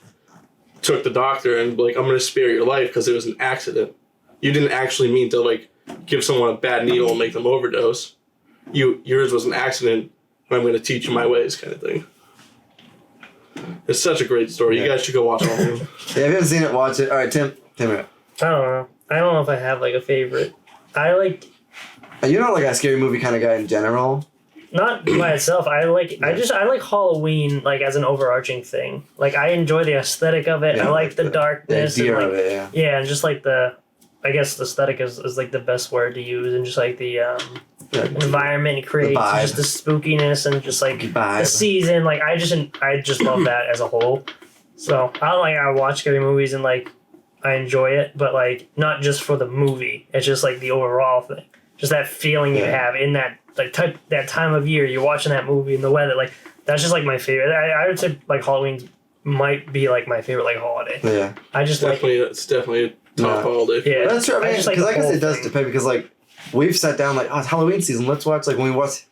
[SPEAKER 1] took the doctor and like, I'm going to spare your life because it was an accident. You didn't actually mean to like give someone a bad needle and make them overdose. Yours was an accident, and I'm going to teach you my ways, kind of thing. It's such a great story. You guys should go watch all of them.
[SPEAKER 3] Yeah, if you haven't seen it, watch it. All right, Tim.
[SPEAKER 2] I don't know. I don't know if I have like a favorite. I like
[SPEAKER 3] You're not like a scary movie kind of guy in general.
[SPEAKER 2] not by itself. I like Halloween like as an overarching thing. Like I enjoy the aesthetic of it.
[SPEAKER 3] Yeah,
[SPEAKER 2] I like the darkness
[SPEAKER 3] The idea
[SPEAKER 2] and
[SPEAKER 3] of
[SPEAKER 2] like
[SPEAKER 3] it, yeah.
[SPEAKER 2] and just like I guess the aesthetic is like the best word to use, and just like the environment it creates,
[SPEAKER 3] vibe.
[SPEAKER 2] just the spookiness and just like
[SPEAKER 3] Vibe.
[SPEAKER 2] the season. Like I just love that as a whole. So I watch scary movies and like I enjoy it, but like not just for the movie. It's just like the overall thing, just that feeling you have in that like that time of year. You're watching that movie and the weather. Like that's just like my favorite. I would say like Halloween might be like my favorite like holiday.
[SPEAKER 3] Yeah.
[SPEAKER 2] I just
[SPEAKER 1] It's definitely a top holiday.
[SPEAKER 2] Yeah.
[SPEAKER 3] That's true. I mean,
[SPEAKER 2] just like
[SPEAKER 3] because I
[SPEAKER 2] the
[SPEAKER 3] guess
[SPEAKER 2] whole
[SPEAKER 3] it does
[SPEAKER 2] thing.
[SPEAKER 3] depend. Because like we've sat down like, oh, it's Halloween season. Let's watch like when we watched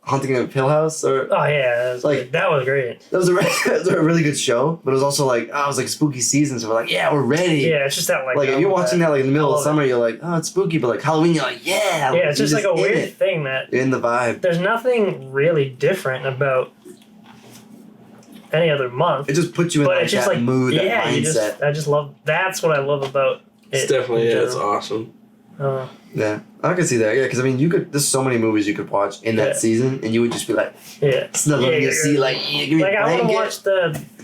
[SPEAKER 3] Haunting of Hill House or.
[SPEAKER 2] Oh yeah, that was great.
[SPEAKER 3] That was a really good show, but it was also like, oh, it was like spooky season, so we're like, yeah, we're ready.
[SPEAKER 2] Yeah, it's just that
[SPEAKER 3] Like if you're watching that like in the middle of summer, you're like, oh, it's spooky, but like Halloween, you're like, yeah.
[SPEAKER 2] Yeah, it's
[SPEAKER 3] you're
[SPEAKER 2] just like a
[SPEAKER 3] in
[SPEAKER 2] weird
[SPEAKER 3] it,
[SPEAKER 2] thing that
[SPEAKER 3] in the vibe.
[SPEAKER 2] there's nothing really different about any other month.
[SPEAKER 3] It just puts you in
[SPEAKER 2] But
[SPEAKER 3] like
[SPEAKER 2] it's just
[SPEAKER 3] that
[SPEAKER 2] like
[SPEAKER 3] mood, that
[SPEAKER 2] you
[SPEAKER 3] mindset.
[SPEAKER 2] I just love. That's what I love about it.
[SPEAKER 1] It's definitely
[SPEAKER 2] in
[SPEAKER 1] it's
[SPEAKER 2] general.
[SPEAKER 1] awesome.
[SPEAKER 3] Yeah, I could see that. Yeah, because I mean, there's so many movies you could watch in that
[SPEAKER 2] Yeah.
[SPEAKER 3] season, and you would just be like,
[SPEAKER 2] Yeah.
[SPEAKER 3] snuggling in your seat, like, yeah, give me
[SPEAKER 2] Like
[SPEAKER 3] a
[SPEAKER 2] I want to
[SPEAKER 3] blanket.
[SPEAKER 2] watch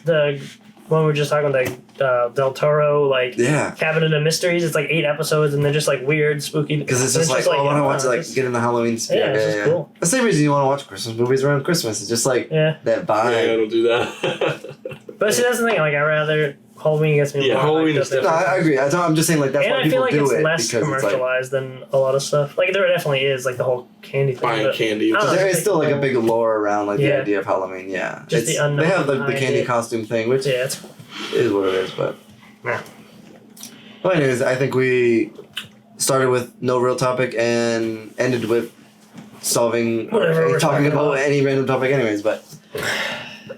[SPEAKER 2] the one we were just talking about, Del Toro, like
[SPEAKER 3] Yeah,
[SPEAKER 2] Cabinet of Mysteries. It's like 8 episodes, and they're just like weird, spooky.
[SPEAKER 3] because it's just like, oh, I want to watch it, like,
[SPEAKER 2] just-
[SPEAKER 3] get in the Halloween spirit.
[SPEAKER 2] Yeah, it's just cool.
[SPEAKER 3] The same reason you want to watch Christmas movies around Christmas. It's just like
[SPEAKER 2] Yeah,
[SPEAKER 3] that
[SPEAKER 1] Yeah, I
[SPEAKER 3] vibe.
[SPEAKER 1] don't do that.
[SPEAKER 2] but see, that's the thing. Like I rather Halloween gets me.
[SPEAKER 1] Yeah,
[SPEAKER 2] more
[SPEAKER 1] Halloween
[SPEAKER 2] hyped
[SPEAKER 1] is
[SPEAKER 2] up.
[SPEAKER 3] No, I agree. I'm just saying, like, that's
[SPEAKER 2] And
[SPEAKER 3] why
[SPEAKER 2] I feel
[SPEAKER 3] people
[SPEAKER 2] like
[SPEAKER 3] do
[SPEAKER 2] it's
[SPEAKER 3] it
[SPEAKER 2] less
[SPEAKER 3] because it's like
[SPEAKER 2] commercialized than a lot of stuff. Like there definitely is, like the whole candy thing.
[SPEAKER 1] Buying
[SPEAKER 2] but
[SPEAKER 1] candy.
[SPEAKER 2] I don't know,
[SPEAKER 3] there is
[SPEAKER 2] it's
[SPEAKER 3] still like a
[SPEAKER 2] cool.
[SPEAKER 3] big lore around like the
[SPEAKER 2] Yeah.
[SPEAKER 3] idea of Halloween. Yeah,
[SPEAKER 2] Just the unknown
[SPEAKER 3] They have like the
[SPEAKER 2] behind
[SPEAKER 3] candy
[SPEAKER 2] it.
[SPEAKER 3] costume thing, which
[SPEAKER 2] Yeah, it's
[SPEAKER 3] is what it is. But
[SPEAKER 2] Yeah.
[SPEAKER 3] well, anyways, I think we started with no real topic and ended with solving
[SPEAKER 2] Whatever we're
[SPEAKER 3] talking
[SPEAKER 2] talking
[SPEAKER 3] about
[SPEAKER 2] about.
[SPEAKER 3] any random topic. Anyways, but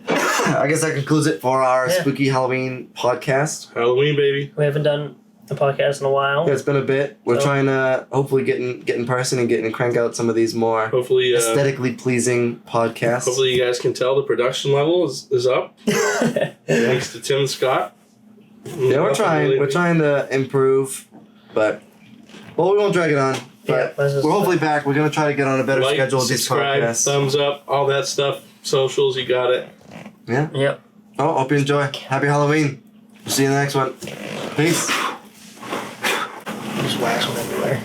[SPEAKER 3] I guess that concludes it for our
[SPEAKER 2] Yeah.
[SPEAKER 3] spooky Halloween podcast.
[SPEAKER 1] Halloween, baby.
[SPEAKER 2] we haven't done a podcast in a while.
[SPEAKER 3] Yeah, it's been a bit. We're
[SPEAKER 2] So-
[SPEAKER 3] trying to hopefully get in person and crank out some of these more
[SPEAKER 1] Hopefully,
[SPEAKER 3] aesthetically pleasing podcasts.
[SPEAKER 1] hopefully you guys can tell the production level is up. Thanks to Tim Scott.
[SPEAKER 3] Yeah, we're trying. We're trying to improve, but well, we won't drag it on. But
[SPEAKER 2] let's just-
[SPEAKER 3] we're hopefully back. We're gonna try to get on a better
[SPEAKER 1] Like,
[SPEAKER 3] schedule with these
[SPEAKER 1] subscribe,
[SPEAKER 3] podcasts.
[SPEAKER 1] thumbs up, all that stuff. Socials, you got it.
[SPEAKER 2] Yep.
[SPEAKER 3] Oh, hope you enjoy. Happy Halloween. See you in the next one. Peace.
[SPEAKER 2] Just wax them everywhere.